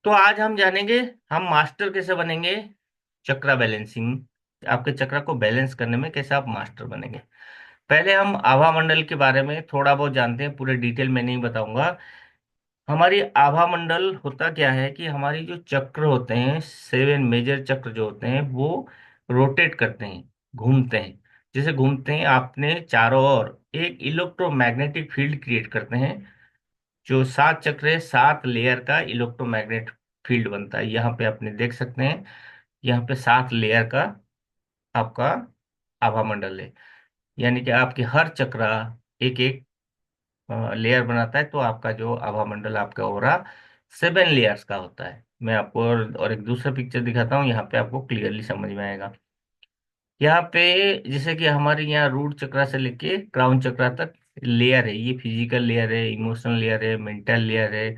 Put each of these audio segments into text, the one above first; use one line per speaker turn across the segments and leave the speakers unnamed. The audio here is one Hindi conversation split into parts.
तो आज हम जानेंगे हम मास्टर कैसे बनेंगे चक्रा बैलेंसिंग। आपके चक्रा को बैलेंस करने में कैसे आप मास्टर बनेंगे। पहले हम आभा मंडल के बारे में थोड़ा बहुत जानते हैं, पूरे डिटेल में नहीं बताऊंगा। हमारी आभा मंडल होता क्या है कि हमारी जो चक्र होते हैं, 7 मेजर चक्र जो होते हैं वो रोटेट करते हैं, घूमते हैं। जैसे घूमते हैं आपने चारों ओर एक इलेक्ट्रोमैग्नेटिक फील्ड क्रिएट करते हैं। जो 7 चक्र है, 7 लेयर का इलेक्ट्रोमैग्नेट फील्ड बनता है। यहाँ पे आपने देख सकते हैं, यहाँ पे 7 लेयर का आपका आभा मंडल है। यानी कि आपके हर चक्र एक एक लेयर बनाता है, तो आपका जो आभा मंडल आपका ओरा 7 लेयर्स का होता है। मैं आपको और एक दूसरा पिक्चर दिखाता हूँ, यहाँ पे आपको क्लियरली समझ में आएगा। यहाँ पे जैसे कि हमारे यहाँ रूट चक्र से लेके क्राउन चक्र तक लेयर है। ये फिजिकल लेयर है, इमोशनल लेयर है, मेंटल लेयर है,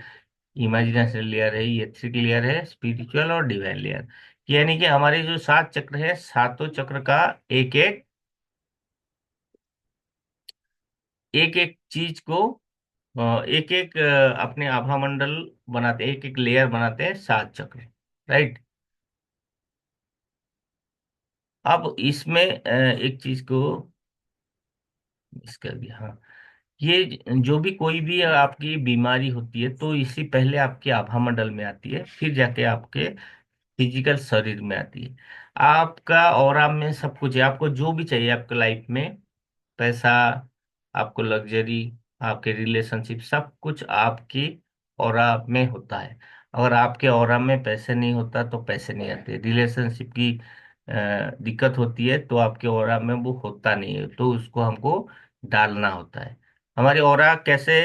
इमेजिनेशन लेयर है, एथिक लेयर है, स्पिरिचुअल और डिवाइन लेयर। यानी कि हमारे जो 7 चक्र है, सातों चक्र का एक एक एक एक चीज को एक एक अपने आभा मंडल बनाते, एक एक लेयर बनाते हैं 7 चक्र। राइट। अब इसमें एक चीज को मिस कर दिया। हाँ, ये जो भी कोई भी आपकी बीमारी होती है तो इसी पहले आपके आभा मंडल में आती है, फिर जाके आपके फिजिकल शरीर में आती है। आपका ऑरा में सब कुछ है, आपको जो भी चाहिए आपके लाइफ में, पैसा, आपको लग्जरी, आपके रिलेशनशिप, सब कुछ आपकी ऑरा में होता है। अगर आपके ऑरा में पैसे नहीं होता तो पैसे नहीं आते, रिलेशनशिप की दिक्कत होती है तो आपके ऑरा में वो होता नहीं है, तो उसको हमको डालना होता है। हमारे ऑरा कैसे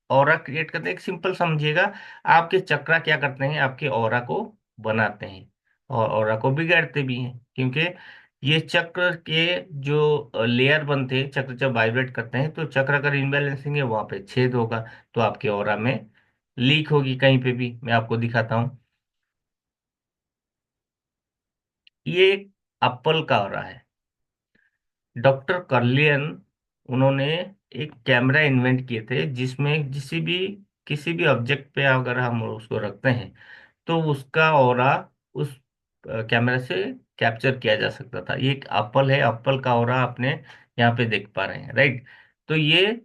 ऑरा क्रिएट करते हैं, एक सिंपल समझिएगा। आपके चक्रा क्या करते हैं, आपके ऑरा को बनाते हैं और ऑरा को बिगाड़ते भी हैं, क्योंकि ये चक्र के जो लेयर बनते हैं, चक्र जब वाइब्रेट करते हैं तो चक्र अगर इनबैलेंसिंग है वहां पे छेद होगा, तो आपके ऑरा में लीक होगी कहीं पे भी। मैं आपको दिखाता हूँ, ये एक एप्पल का ऑरा है। डॉक्टर कर्लियन, उन्होंने एक कैमरा इन्वेंट किए थे जिसमें किसी भी ऑब्जेक्ट पे अगर हम उसको रखते हैं तो उसका ऑरा उस कैमरा से कैप्चर किया जा सकता था। ये एक एप्पल है, एप्पल का ऑरा आपने यहाँ पे देख पा रहे हैं। राइट। तो ये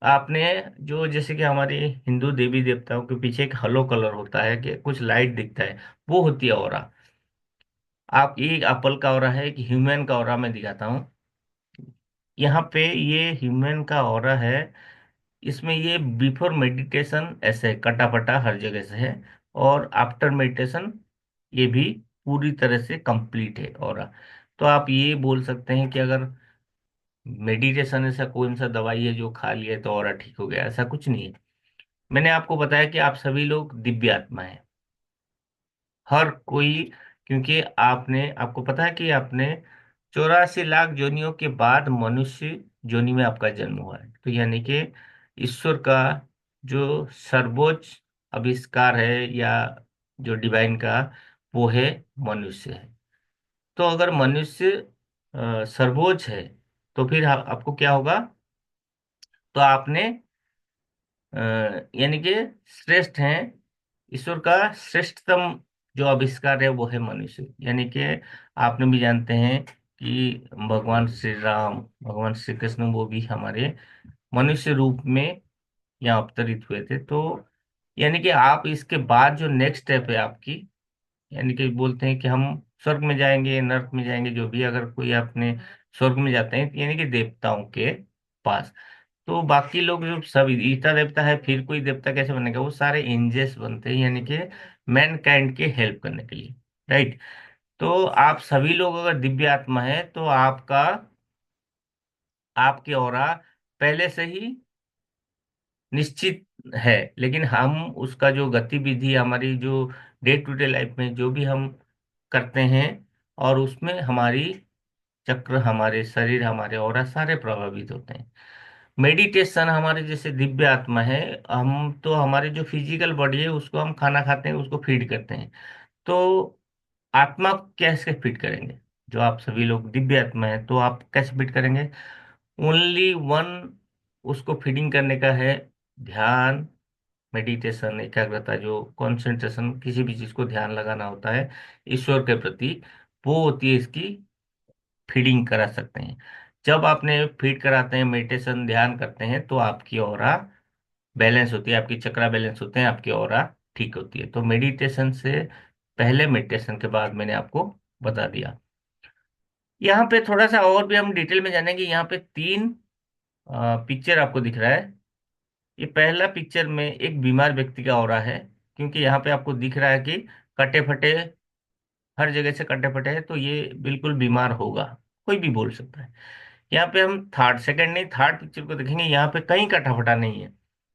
आपने जो जैसे कि हमारे हिंदू देवी देवताओं के पीछे एक हलो कलर होता है कि कुछ लाइट दिखता है, वो होती है ऑरा। आप एक एप्पल का ऑरा है, एक ह्यूमन का ऑरा मैं दिखाता हूँ। यहाँ पे ये ह्यूमन का ऑरा है, इसमें ये बिफोर मेडिटेशन ऐसे कटापटा हर जगह से है, और आफ्टर मेडिटेशन ये भी पूरी तरह से कंप्लीट है ऑरा। तो आप ये बोल सकते हैं कि अगर मेडिटेशन ऐसा कौन सा दवाई है जो खा लिया तो ऑरा ठीक हो गया, ऐसा कुछ नहीं है। मैंने आपको बताया कि आप सभी लोग दिव्य आत्मा हैं, हर कोई। क्योंकि आपने आपको पता है कि आपने 84 लाख योनियों के बाद मनुष्य योनि में आपका जन्म हुआ है। तो यानी कि ईश्वर का जो सर्वोच्च आविष्कार है, या जो डिवाइन का, वो है मनुष्य है। तो अगर मनुष्य सर्वोच्च है तो फिर आपको क्या होगा, तो आपने अ, यानी कि श्रेष्ठ हैं। ईश्वर का श्रेष्ठतम जो आविष्कार है वो है मनुष्य। यानी कि आपने भी जानते हैं कि भगवान श्री राम, भगवान श्री कृष्ण, वो भी हमारे मनुष्य रूप में यहाँ अवतरित हुए थे। तो यानी कि आप इसके बाद जो नेक्स्ट स्टेप है आपकी, यानी कि बोलते हैं कि हम स्वर्ग में जाएंगे, नर्क में जाएंगे, जो भी, अगर कोई अपने स्वर्ग में जाते हैं यानी कि देवताओं के पास। तो बाकी लोग जो सब ईटा देवता है, फिर कोई देवता कैसे बनेगा, वो सारे एंजल्स बनते हैं, यानी कि मैन काइंड के हेल्प करने के लिए। राइट। तो आप सभी लोग अगर दिव्य आत्मा है तो आपके ऑरा पहले से ही निश्चित है, लेकिन हम उसका जो गतिविधि, हमारी जो डे टू डे लाइफ में जो भी हम करते हैं, और उसमें हमारी चक्र, हमारे शरीर, हमारे ऑरा सारे प्रभावित होते हैं। मेडिटेशन हमारे जैसे दिव्य आत्मा है, हम तो हमारे जो फिजिकल बॉडी है उसको हम खाना खाते हैं, उसको फीड करते हैं। तो आत्मा को कैसे फीड करेंगे, जो आप सभी लोग दिव्य आत्मा है तो आप कैसे फीड करेंगे। ओनली वन उसको फीडिंग करने का है, ध्यान, मेडिटेशन, एकाग्रता, जो कंसंट्रेशन, किसी भी चीज को ध्यान लगाना होता है ईश्वर के प्रति, वो होती है इसकी फीडिंग करा सकते हैं। जब आपने फीड कराते हैं, मेडिटेशन ध्यान करते हैं, तो आपकी ऑरा बैलेंस होती है, आपकी चक्रा बैलेंस होते हैं, आपकी ऑरा ठीक होती है। तो मेडिटेशन से पहले, मेडिटेशन के बाद मैंने आपको बता दिया। यहाँ पे थोड़ा सा और भी हम डिटेल में जानेंगे। यहाँ पे तीन पिक्चर आपको दिख रहा है। ये पहला पिक्चर में एक बीमार व्यक्ति का ऑरा है, क्योंकि यहाँ पे आपको दिख रहा है कि कटे फटे, हर जगह से कटे फटे हैं, तो ये बिल्कुल बीमार होगा, कोई भी बोल सकता है। यहाँ पे हम थर्ड, सेकंड नहीं, थर्ड पिक्चर को देखेंगे, यहाँ पे कहीं कटा फटा नहीं है,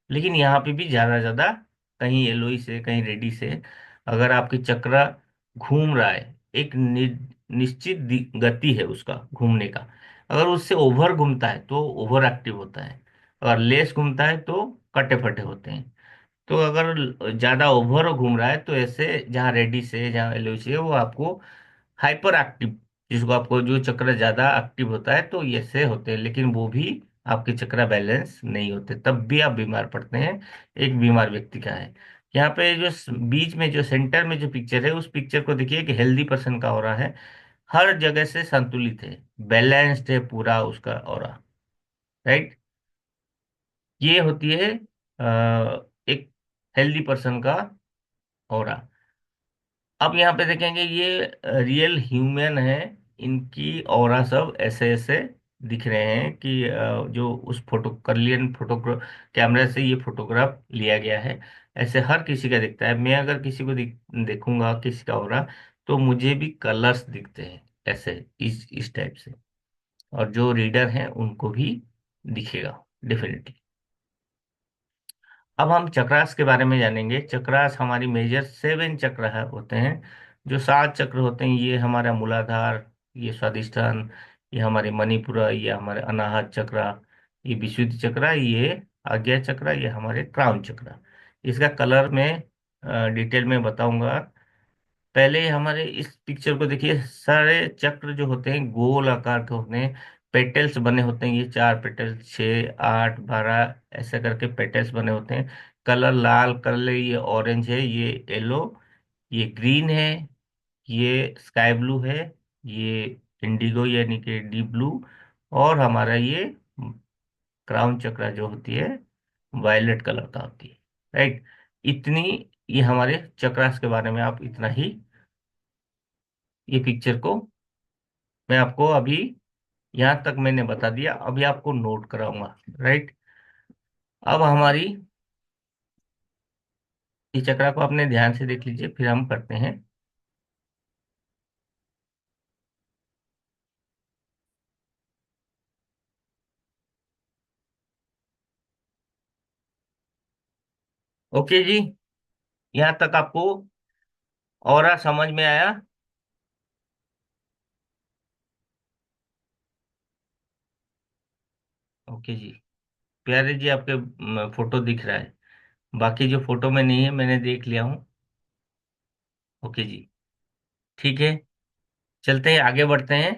लेकिन यहाँ पे भी ज्यादा ज्यादा, कहीं येलोई से, कहीं रेडी से, अगर आपकी चक्र घूम रहा है, एक निश्चित गति है उसका घूमने का, अगर उससे ओवर घूमता है तो ओवर एक्टिव होता है, अगर लेस घूमता है तो कटे फटे होते हैं। तो अगर ज्यादा ओवर घूम रहा है तो ऐसे, जहाँ रेडी से, जहाँ एलओ से, वो आपको हाइपर एक्टिव, जिसको आपको जो चक्र ज्यादा एक्टिव होता है, तो ऐसे होते हैं, लेकिन वो भी आपके चक्र बैलेंस नहीं होते, तब भी आप बीमार पड़ते हैं। एक बीमार व्यक्ति का है। यहाँ पे जो बीच में, जो सेंटर में जो पिक्चर है, उस पिक्चर को देखिए कि हेल्दी पर्सन का हो रहा है, हर जगह से संतुलित है, बैलेंस्ड है पूरा उसका ऑरा, राइट। ये होती है एक हेल्दी पर्सन का ऑरा। अब यहाँ पे देखेंगे, ये रियल ह्यूमन है, इनकी ऑरा सब ऐसे ऐसे दिख रहे हैं कि जो उस फोटो, कर्लियन फोटो कैमरा से ये फोटोग्राफ लिया गया है, ऐसे हर किसी का दिखता है। मैं अगर किसी को देखूंगा, किसी का ऑरा, तो मुझे भी कलर्स दिखते हैं ऐसे, इस टाइप से, और जो रीडर हैं उनको भी दिखेगा डेफिनेटली। अब हम चक्रास के बारे में जानेंगे। चक्रास हमारी मेजर 7 चक्र है, होते हैं। जो 7 चक्र होते हैं, ये हमारा मूलाधार, ये स्वादिष्ठान, ये हमारे मणिपुरा, ये हमारे अनाहत चक्र, ये विशुद्धि चक्र, ये आज्ञा चक्र, ये हमारे क्राउन चक्र। इसका कलर में डिटेल में बताऊंगा। पहले हमारे इस पिक्चर को देखिए, सारे चक्र जो होते हैं गोल आकार के होते हैं, पेटल्स बने होते हैं, ये 4 पेटल्स, 6, 8, 12, ऐसा करके पेटल्स बने होते हैं। कलर लाल कलर, ये ऑरेंज है, ये येलो, ये ग्रीन है, ये स्काई ब्लू है, ये इंडिगो यानी कि डीप ब्लू, और हमारा ये क्राउन चक्र जो होती है, वायलेट कलर का होती है, राइट। इतनी, ये हमारे चक्रास के बारे में आप इतना ही, ये पिक्चर को मैं आपको अभी यहाँ तक मैंने बता दिया, अभी आपको नोट कराऊंगा, राइट। अब हमारी इस चक्र को अपने ध्यान से देख लीजिए, फिर हम करते हैं। ओके जी, यहाँ तक आपको और समझ में आया? ओके जी, प्यारे जी, आपके फोटो दिख रहा है, बाकी जो फोटो में नहीं है मैंने देख लिया हूँ। ओके जी, ठीक है, चलते हैं, आगे बढ़ते हैं।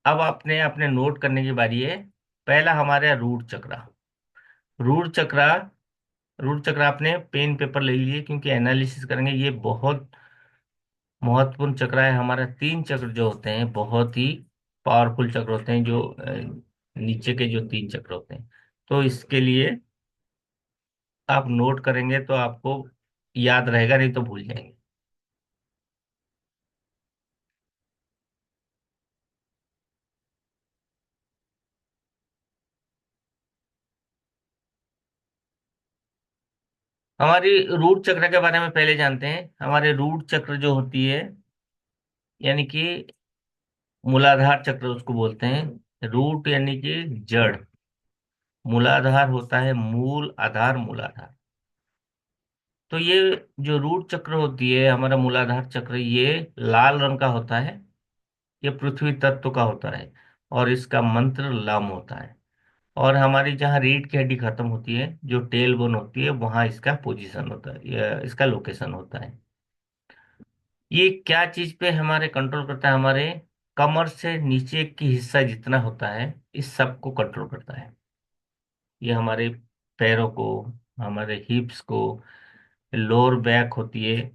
अब आपने अपने नोट करने की बारी है। पहला हमारा रूट चक्र। रूट चक्र, रूट चक्र आपने पेन पेपर ले लीजिए, क्योंकि एनालिसिस करेंगे, ये बहुत महत्वपूर्ण चक्र है। हमारा 3 चक्र जो होते हैं, बहुत ही पावरफुल चक्र होते हैं, जो नीचे के जो 3 चक्र होते हैं, तो इसके लिए आप नोट करेंगे तो आपको याद रहेगा, नहीं तो भूल जाएंगे। हमारी रूट चक्र के बारे में पहले जानते हैं। हमारे रूट चक्र जो होती है, यानी कि मूलाधार चक्र उसको बोलते हैं। रूट यानी कि जड़, मूलाधार होता है मूल, आधार, मूलाधार। तो ये जो रूट चक्र होती है, हमारा मूलाधार चक्र, ये लाल रंग का होता है, ये पृथ्वी तत्व का होता है, और इसका मंत्र लम होता है। और हमारी जहाँ रीढ़ की हड्डी खत्म होती है, जो टेल बोन होती है, वहां इसका पोजीशन होता है, इसका लोकेशन होता है। ये क्या चीज पे हमारे कंट्रोल करता है? हमारे कमर से नीचे की हिस्सा जितना होता है, इस सब को कंट्रोल करता है। ये हमारे पैरों को, हमारे हिप्स को, लोअर बैक होती है,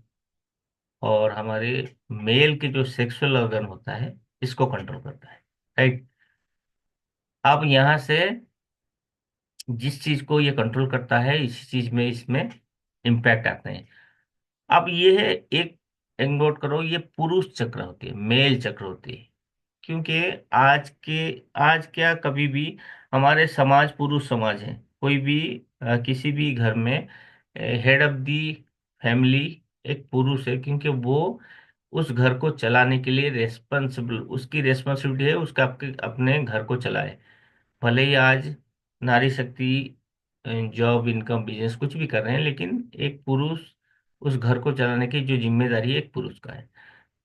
और हमारे मेल के जो सेक्सुअल ऑर्गन होता है, इसको कंट्रोल करता है। राइट। अब यहाँ से जिस चीज को ये कंट्रोल करता है, इसी चीज में इसमें इम्पैक्ट आते हैं। अब ये है एक, नोट करो, ये पुरुष चक्र होती है, मेल चक्र होती है। क्योंकि आज क्या, कभी भी हमारे समाज पुरुष समाज है। कोई भी किसी भी घर में हेड ऑफ दी फैमिली एक पुरुष है, क्योंकि वो उस घर को चलाने के लिए रेस्पॉन्सिबल, उसकी रेस्पॉन्सिबिलिटी है उसका, आपके अपने घर को चलाए। भले ही आज नारी शक्ति जॉब, इनकम, बिजनेस कुछ भी कर रहे हैं, लेकिन एक पुरुष उस घर को चलाने की जो जिम्मेदारी है एक पुरुष का है।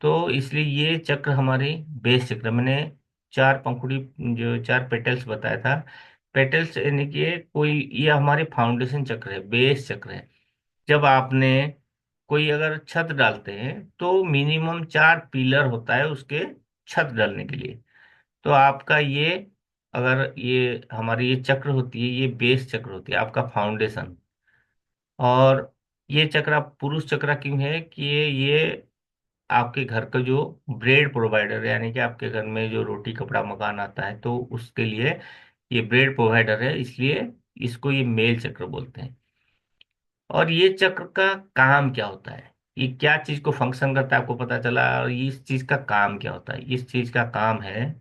तो इसलिए ये चक्र हमारी बेस चक्र, मैंने चार पंखुड़ी, जो चार पेटल्स बताया था, पेटल्स यानी कि कोई, ये हमारे फाउंडेशन चक्र है, बेस चक्र है। जब आपने कोई अगर छत डालते हैं तो मिनिमम चार पिलर होता है उसके छत डालने के लिए। तो आपका ये, अगर ये हमारी ये चक्र होती है, ये बेस चक्र होती है, आपका फाउंडेशन। और ये चक्र पुरुष चक्र क्यों है कि ये आपके घर का जो ब्रेड प्रोवाइडर है, यानी कि आपके घर में जो रोटी कपड़ा मकान आता है, तो उसके लिए ये ब्रेड प्रोवाइडर है, इसलिए इसको ये मेल चक्र बोलते हैं। और ये चक्र का काम क्या होता है, ये क्या चीज को फंक्शन करता है, आपको पता चला। और इस चीज का काम क्या होता है, इस चीज का काम है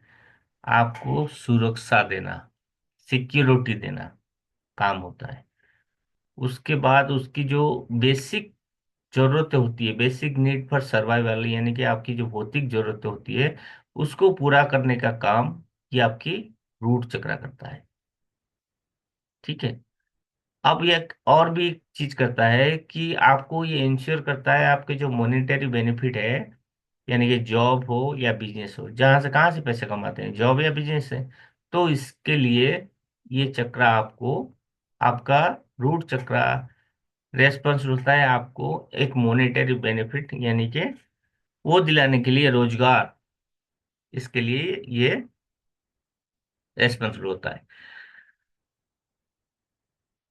आपको सुरक्षा देना, सिक्योरिटी देना, काम होता है। उसके बाद उसकी जो बेसिक जरूरतें होती है, बेसिक नीड फॉर सर्वाइवल, यानी कि आपकी जो भौतिक जरूरतें होती है, उसको पूरा करने का काम ये आपकी रूट चक्रा करता है। ठीक है। अब ये एक और भी एक चीज करता है कि आपको ये इंश्योर करता है आपके जो मॉनेटरी बेनिफिट है, यानी कि जॉब हो या बिजनेस हो, जहां से कहाँ से पैसे कमाते हैं, जॉब या बिजनेस से। तो इसके लिए ये चक्रा आपको, आपका रूट चक्रा रेस्पॉन्स होता है आपको एक मॉनेटरी बेनिफिट, यानी कि वो दिलाने के लिए, रोजगार, इसके लिए ये रेस्पॉन्सिबल होता है।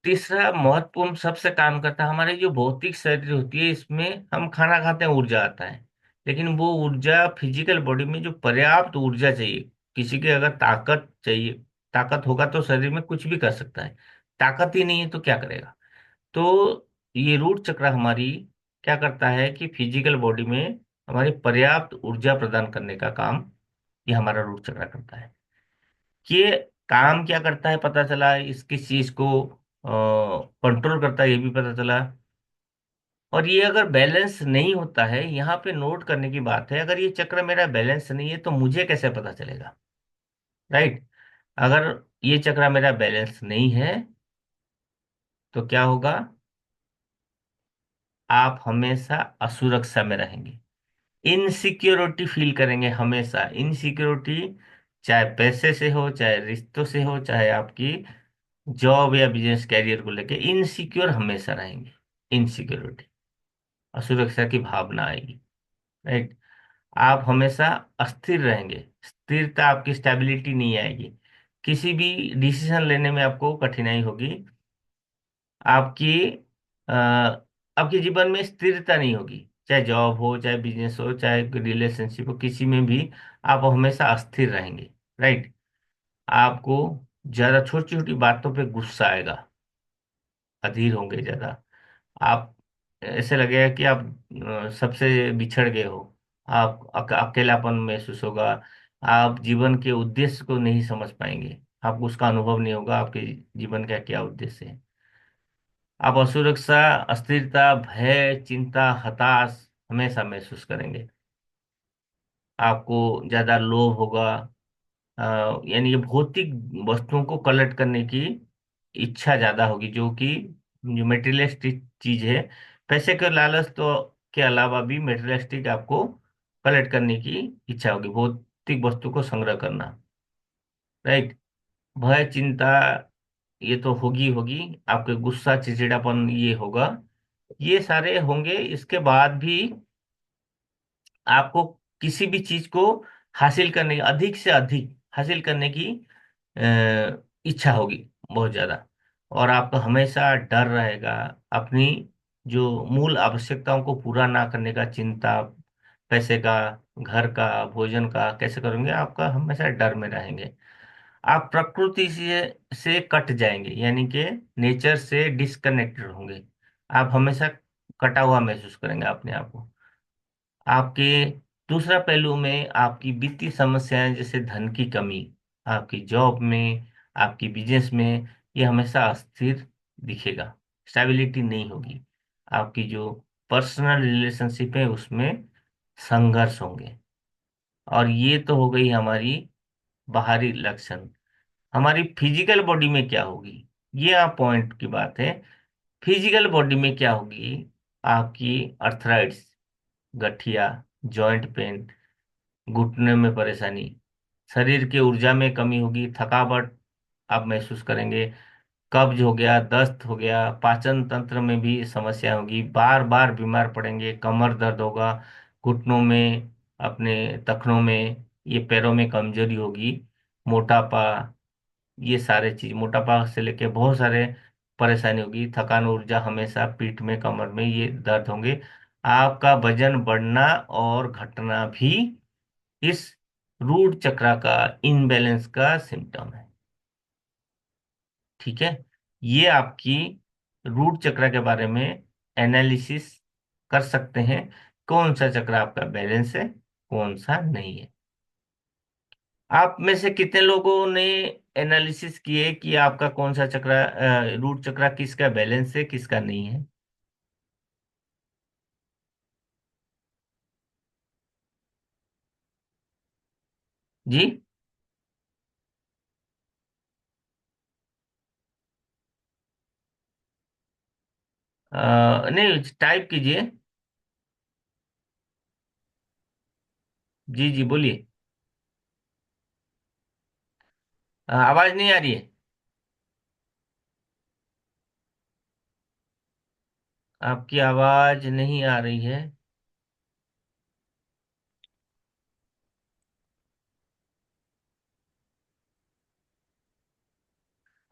तीसरा महत्वपूर्ण सबसे काम करता है, हमारी जो भौतिक शरीर होती है, इसमें हम खाना खाते हैं, ऊर्जा आता है। लेकिन वो ऊर्जा फिजिकल बॉडी में जो पर्याप्त ऊर्जा चाहिए, किसी के अगर ताकत चाहिए, ताकत होगा तो शरीर में कुछ भी कर सकता है, ताकत ही नहीं है तो क्या करेगा। तो ये रूट चक्र हमारी क्या करता है कि फिजिकल बॉडी में हमारी पर्याप्त ऊर्जा प्रदान करने का काम ये हमारा रूट चक्र करता है। ये काम क्या करता है पता चला, इस किस चीज को कंट्रोल करता है ये भी पता चला। और ये अगर बैलेंस नहीं होता है, यहाँ पे नोट करने की बात है, अगर ये चक्र मेरा बैलेंस नहीं है तो मुझे कैसे पता चलेगा। राइट। अगर ये चक्र मेरा बैलेंस नहीं है तो क्या होगा, आप हमेशा असुरक्षा में रहेंगे, इनसिक्योरिटी फील करेंगे हमेशा, इनसिक्योरिटी, चाहे पैसे से हो, चाहे रिश्तों से हो, चाहे आपकी जॉब या बिजनेस कैरियर को लेके इनसिक्योर हमेशा रहेंगे। इनसिक्योरिटी, असुरक्षा की भावना आएगी। राइट। आप हमेशा अस्थिर रहेंगे, स्थिरता, आपकी स्टेबिलिटी नहीं आएगी, किसी भी डिसीजन लेने में आपको कठिनाई होगी, आपकी आपके जीवन में स्थिरता नहीं होगी, चाहे जॉब हो, चाहे बिजनेस हो, चाहे रिलेशनशिप हो, किसी में भी आप हमेशा अस्थिर रहेंगे। राइट। आपको ज्यादा छोटी छोटी बातों पे गुस्सा आएगा, अधीर होंगे ज्यादा आप, ऐसे लगेगा कि आप सबसे बिछड़ गए हो, आप अकेलापन महसूस होगा, आप जीवन के उद्देश्य को नहीं समझ पाएंगे, आपको उसका अनुभव नहीं होगा आपके जीवन का क्या उद्देश्य है। आप असुरक्षा, अस्थिरता, भय, चिंता, हताश हमेशा महसूस करेंगे। आपको ज्यादा लोभ होगा, यानी ये भौतिक वस्तुओं को कलेक्ट करने की इच्छा ज्यादा होगी, जो कि जो मेटेरियलिस्टिक चीज है, पैसे के लालच तो के अलावा भी मेटेरियलिस्टिक आपको कलेक्ट करने की इच्छा होगी, भौतिक वस्तु को संग्रह करना। राइट। भय, चिंता, ये तो होगी होगी, आपके गुस्सा, चिड़चिड़ापन ये होगा, ये सारे होंगे। इसके बाद भी आपको किसी भी चीज को हासिल करने, अधिक से अधिक हासिल करने की इच्छा होगी बहुत ज्यादा। और आपको हमेशा डर रहेगा। अपनी जो मूल आवश्यकताओं को पूरा ना करने का चिंता, पैसे का, घर का, भोजन का कैसे करेंगे, आपका हमेशा डर में रहेंगे। आप प्रकृति से कट जाएंगे, यानी कि नेचर से डिस्कनेक्टेड होंगे। आप हमेशा कटा हुआ महसूस करेंगे अपने आप को। आपके दूसरा पहलू में आपकी वित्तीय समस्याएं, जैसे धन की कमी, आपकी जॉब में, आपकी बिजनेस में, ये हमेशा अस्थिर दिखेगा। स्टेबिलिटी नहीं होगी। आपकी जो पर्सनल रिलेशनशिप है उसमें संघर्ष होंगे। और ये तो हो गई हमारी बाहरी लक्षण। हमारी फिजिकल बॉडी में क्या होगी, ये आप पॉइंट की बात है। फिजिकल बॉडी में क्या होगी? आपकी अर्थराइट्स, गठिया, जॉइंट पेन, घुटने में परेशानी, शरीर की ऊर्जा में कमी होगी, थकावट आप महसूस करेंगे, कब्ज हो गया, दस्त हो गया, पाचन तंत्र में भी समस्या होगी, बार बार बीमार पड़ेंगे, कमर दर्द होगा, घुटनों में, अपने टखनों में, ये पैरों में कमजोरी होगी, मोटापा, ये सारे चीज, मोटापा से लेके बहुत सारे परेशानी होगी, थकान, ऊर्जा हमेशा पीठ में, कमर में ये दर्द होंगे। आपका वजन बढ़ना और घटना भी इस रूट चक्र का इनबैलेंस का सिम्टम है। ठीक है। ये आपकी रूट चक्र के बारे में एनालिसिस कर सकते हैं, कौन सा चक्र आपका बैलेंस है, कौन सा नहीं है। आप में से कितने लोगों ने एनालिसिस किए कि आपका कौन सा चक्र, रूट चक्र किसका बैलेंस है, किसका नहीं है? जी। नहीं, टाइप कीजिए। जी जी, बोलिए। आवाज नहीं आ रही है। आपकी आवाज नहीं आ रही है।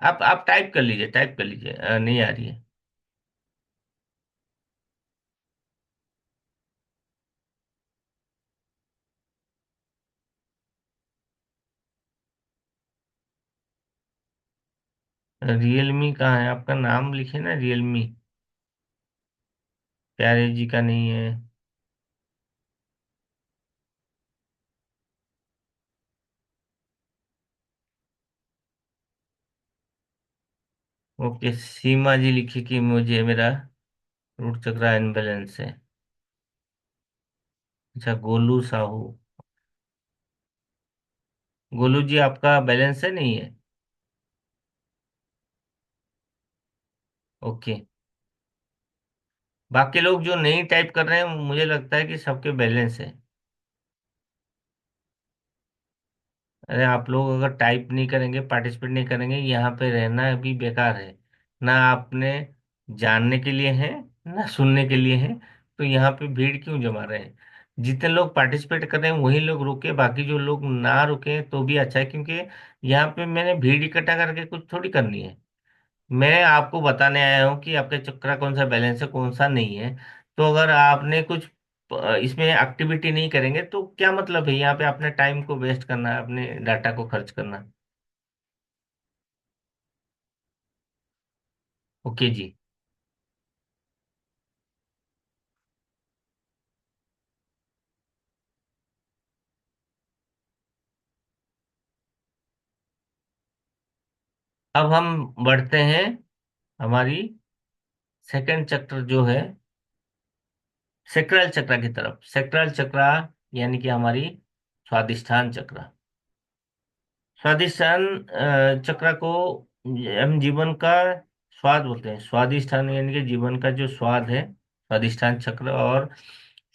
आप टाइप कर लीजिए, टाइप कर लीजिए, नहीं आ रही है। रियलमी कहाँ है? आपका नाम लिखे ना, रियलमी। प्यारे जी का नहीं है। ओके, सीमा जी लिखी कि मुझे मेरा रूट चक्र अनबैलेंस है। अच्छा, गोलू साहू। गोलू जी, आपका बैलेंस है, नहीं है? ओके। बाकी लोग जो नहीं टाइप कर रहे हैं, मुझे लगता है कि सबके बैलेंस है। अरे, आप लोग अगर टाइप नहीं करेंगे, पार्टिसिपेट नहीं करेंगे, यहाँ पे रहना भी बेकार है। ना आपने जानने के लिए है, ना सुनने के लिए है। तो यहाँ पे भीड़ क्यों जमा रहे हैं? जितने लोग पार्टिसिपेट कर रहे हैं वही लोग रुके, बाकी जो लोग ना रुके तो भी अच्छा है, क्योंकि यहाँ पे मैंने भीड़ इकट्ठा करके कुछ थोड़ी करनी है। मैं आपको बताने आया हूँ कि आपके चक्र कौन सा बैलेंस है, कौन सा नहीं है। तो अगर आपने कुछ इसमें एक्टिविटी नहीं करेंगे तो क्या मतलब है? यहाँ पे अपने टाइम को वेस्ट करना है, अपने डाटा को खर्च करना। ओके जी। अब हम बढ़ते हैं हमारी सेकंड चक्र जो है, सेक्रल चक्र की तरफ। सेक्रल चक्र यानी कि हमारी स्वादिष्ठान चक्र। स्वादिष्ठान चक्र को हम जीवन का स्वाद बोलते हैं। स्वादिष्ठान यानी कि जीवन का जो स्वाद है, स्वादिष्ठान चक्र। और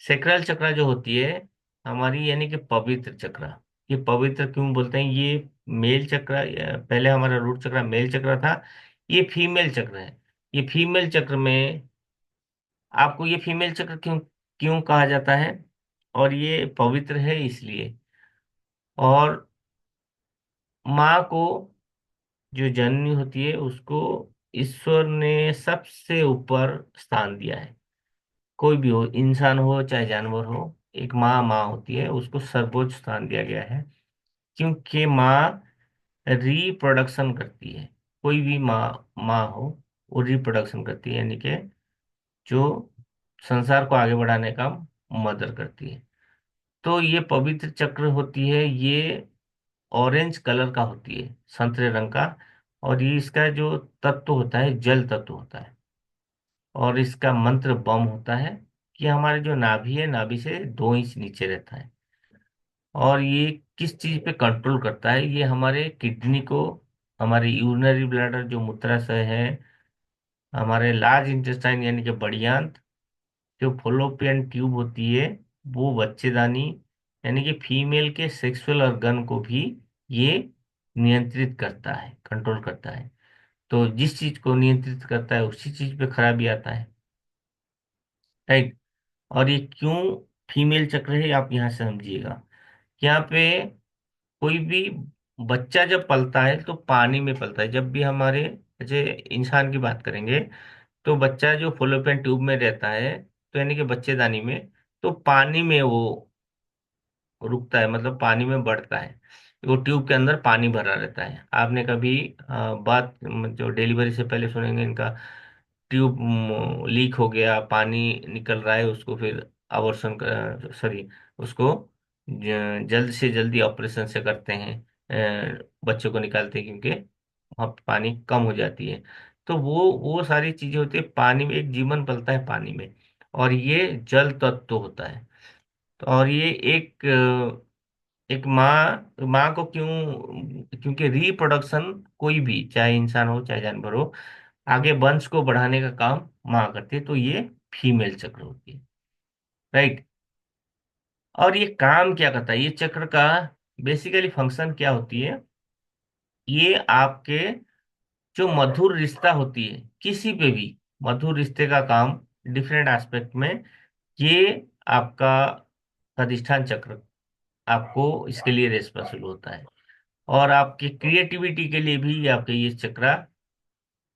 सेक्रल चक्र जो होती है हमारी, यानी कि पवित्र चक्र। ये पवित्र क्यों बोलते हैं? ये मेल चक्र, पहले हमारा रूट चक्र मेल चक्र था, ये फीमेल चक्र है। ये फीमेल चक्र में, आपको ये फीमेल चक्र क्यों क्यों कहा जाता है? और ये पवित्र है इसलिए। और माँ को जो जननी होती है उसको ईश्वर ने सबसे ऊपर स्थान दिया है। कोई भी हो, इंसान हो चाहे जानवर हो, एक माँ माँ होती है, उसको सर्वोच्च स्थान दिया गया है। क्योंकि माँ रिप्रोडक्शन करती है। कोई भी माँ माँ हो, वो रिप्रोडक्शन करती है, यानी कि जो संसार को आगे बढ़ाने का मदद करती है। तो ये पवित्र चक्र होती है, ये ऑरेंज कलर का होती है, संतरे रंग का। और ये इसका जो तत्व होता है, जल तत्व होता है। और इसका मंत्र बम होता है कि हमारे जो नाभि है, नाभि से 2 इंच नीचे रहता है। और ये किस चीज पे कंट्रोल करता है? ये हमारे किडनी को, हमारे यूरिनरी ब्लैडर जो मूत्राशय है, हमारे लार्ज इंटेस्टाइन यानी कि बड़ी आंत, जो फॉलोपियन ट्यूब होती है, वो बच्चेदानी यानी कि फीमेल के सेक्सुअल ऑर्गन को भी ये नियंत्रित करता है, कंट्रोल करता है। तो जिस चीज को नियंत्रित करता है उसी चीज पे खराबी आता है। राइट। और ये क्यों फीमेल चक्र है, आप यहाँ से समझिएगा। यहाँ पे कोई भी बच्चा जब पलता है तो पानी में पलता है। जब भी हमारे, जैसे इंसान की बात करेंगे, तो बच्चा जो फॉलोपियन ट्यूब में रहता है, तो यानी कि बच्चेदानी में, तो पानी में वो रुकता है, मतलब पानी में बढ़ता है। वो ट्यूब के अंदर पानी भरा रहता है। आपने कभी बात जो डिलीवरी से पहले सुनेंगे, इनका ट्यूब लीक हो गया, पानी निकल रहा है, उसको फिर अबॉर्शन, सॉरी, उसको जल्द से जल्दी ऑपरेशन से करते हैं, बच्चों को निकालते हैं, क्योंकि वहाँ पे पानी कम हो जाती है। तो वो सारी चीजें होती है पानी में, एक जीवन पलता है पानी में। और ये जल तत्व होता है। तो और ये एक माँ माँ को क्यों? क्योंकि रिप्रोडक्शन, कोई भी, चाहे इंसान हो चाहे जानवर हो, आगे वंश को बढ़ाने का काम माँ करती है। तो ये फीमेल चक्र होती है। राइट। और ये काम क्या करता है, ये चक्र का बेसिकली फंक्शन क्या होती है? ये आपके जो मधुर रिश्ता होती है, किसी पे भी मधुर रिश्ते का काम, डिफरेंट एस्पेक्ट में, ये आपका अधिष्ठान चक्र आपको इसके लिए रेस्पॉन्सिबल होता है। और आपकी क्रिएटिविटी के लिए भी आपके ये चक्रा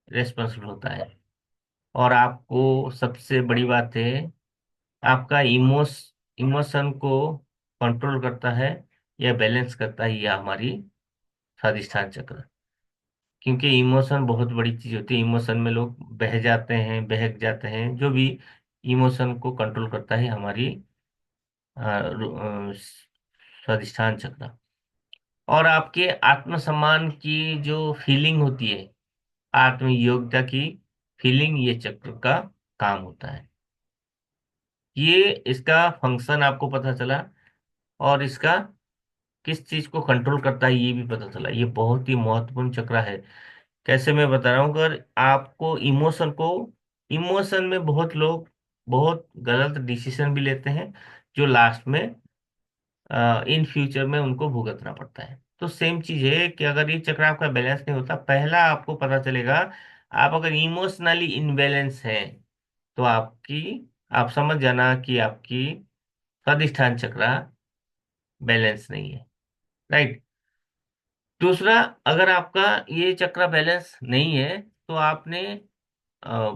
रेस्पॉन्सिबल होता है। और आपको सबसे बड़ी बात है, आपका इमोशन को कंट्रोल करता है या बैलेंस करता है, यह हमारी स्वादिष्ठान चक्र। क्योंकि इमोशन बहुत बड़ी चीज होती है। इमोशन में लोग बह जाते हैं, बहक जाते हैं। जो भी इमोशन को कंट्रोल करता है हमारी स्वादिष्ठान चक्र। और आपके आत्मसम्मान की जो फीलिंग होती है, आत्म योग्यता की फीलिंग, ये चक्र का काम होता है। ये इसका फंक्शन आपको पता चला। और इसका किस चीज को कंट्रोल करता है ये भी पता चला। ये बहुत ही महत्वपूर्ण चक्र है। कैसे, मैं बता रहा हूँ। अगर आपको इमोशन में बहुत लोग बहुत गलत डिसीजन भी लेते हैं, जो लास्ट में इन फ्यूचर में उनको भुगतना पड़ता है। तो सेम चीज है कि अगर ये चक्र आपका बैलेंस नहीं होता, पहला आपको पता चलेगा। आप अगर इमोशनली इनबैलेंस हैं, तो आप समझ जाना कि आपकी स्वादिष्ठान चक्र बैलेंस नहीं है। राइट। दूसरा, अगर आपका ये चक्र बैलेंस नहीं है, तो आपने अ,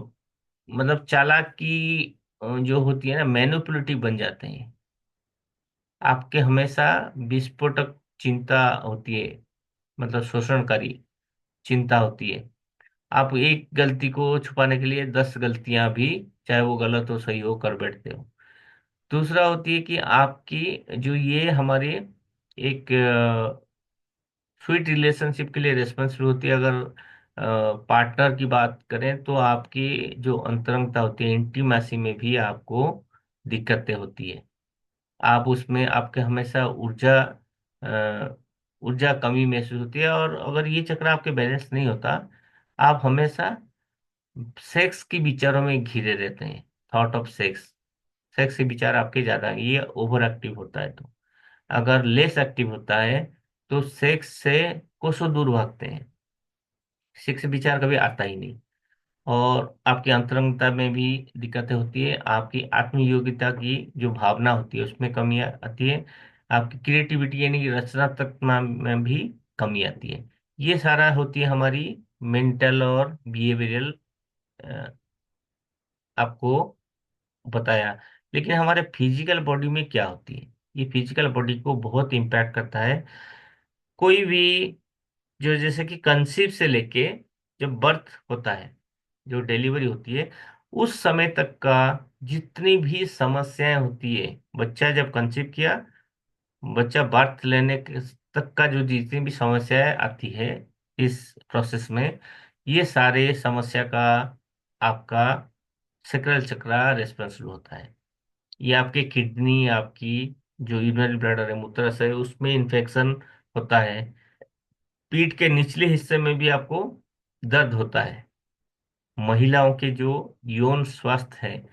मतलब चालाकी जो होती है ना, मैनिपुलेटिव बन जाते हैं। आपके हमेशा विस्फोटक चिंता होती है, मतलब शोषणकारी चिंता होती है। आप एक गलती को छुपाने के लिए 10 गलतियां भी, चाहे वो गलत हो सही हो, कर बैठते हो। दूसरा होती है कि आपकी जो ये हमारे एक स्वीट रिलेशनशिप के लिए रेस्पॉन्सिबल होती है। अगर पार्टनर की बात करें, तो आपकी जो अंतरंगता होती है, इंटीमेसी में भी आपको दिक्कतें होती है। आप उसमें आपके हमेशा ऊर्जा कमी महसूस होती है। और अगर ये चक्र आपके बैलेंस नहीं होता, आप हमेशा सेक्स के विचारों में घिरे रहते हैं। थॉट ऑफ सेक्स, सेक्स के विचार आपके ज्यादा, ये ओवर एक्टिव होता है। तो अगर लेस एक्टिव होता है, तो सेक्स से कोसों दूर भागते हैं। सेक्स विचार कभी आता ही नहीं। और आपकी अंतरंगता में भी दिक्कतें होती है। आपकी आत्मयोग्यता की जो भावना होती है, उसमें कमी आती है। आपकी क्रिएटिविटी यानी कि रचनात्मकता में भी कमी आती है। ये सारा होती है हमारी मेंटल और बिहेवियरल आपको बताया। लेकिन हमारे फिजिकल बॉडी में क्या होती है, ये फिजिकल बॉडी को बहुत इम्पैक्ट करता है। कोई भी जो जैसे कि कंसीव से लेके जब बर्थ होता है, जो डिलीवरी होती है, उस समय तक का जितनी भी समस्याएं होती है, बच्चा जब कंसीव किया, बच्चा बर्थ लेने तक का जो जितनी भी समस्याएं आती है इस प्रोसेस में, ये सारे समस्या का आपका सेक्रल चक्रा रेस्पॉन्सिबल होता है। ये आपके किडनी, आपकी जो यूरिनरी ब्लैडर है, मूत्राशय है, उसमें इन्फेक्शन होता है। पीठ के निचले हिस्से में भी आपको दर्द होता है। महिलाओं के जो यौन स्वास्थ्य है,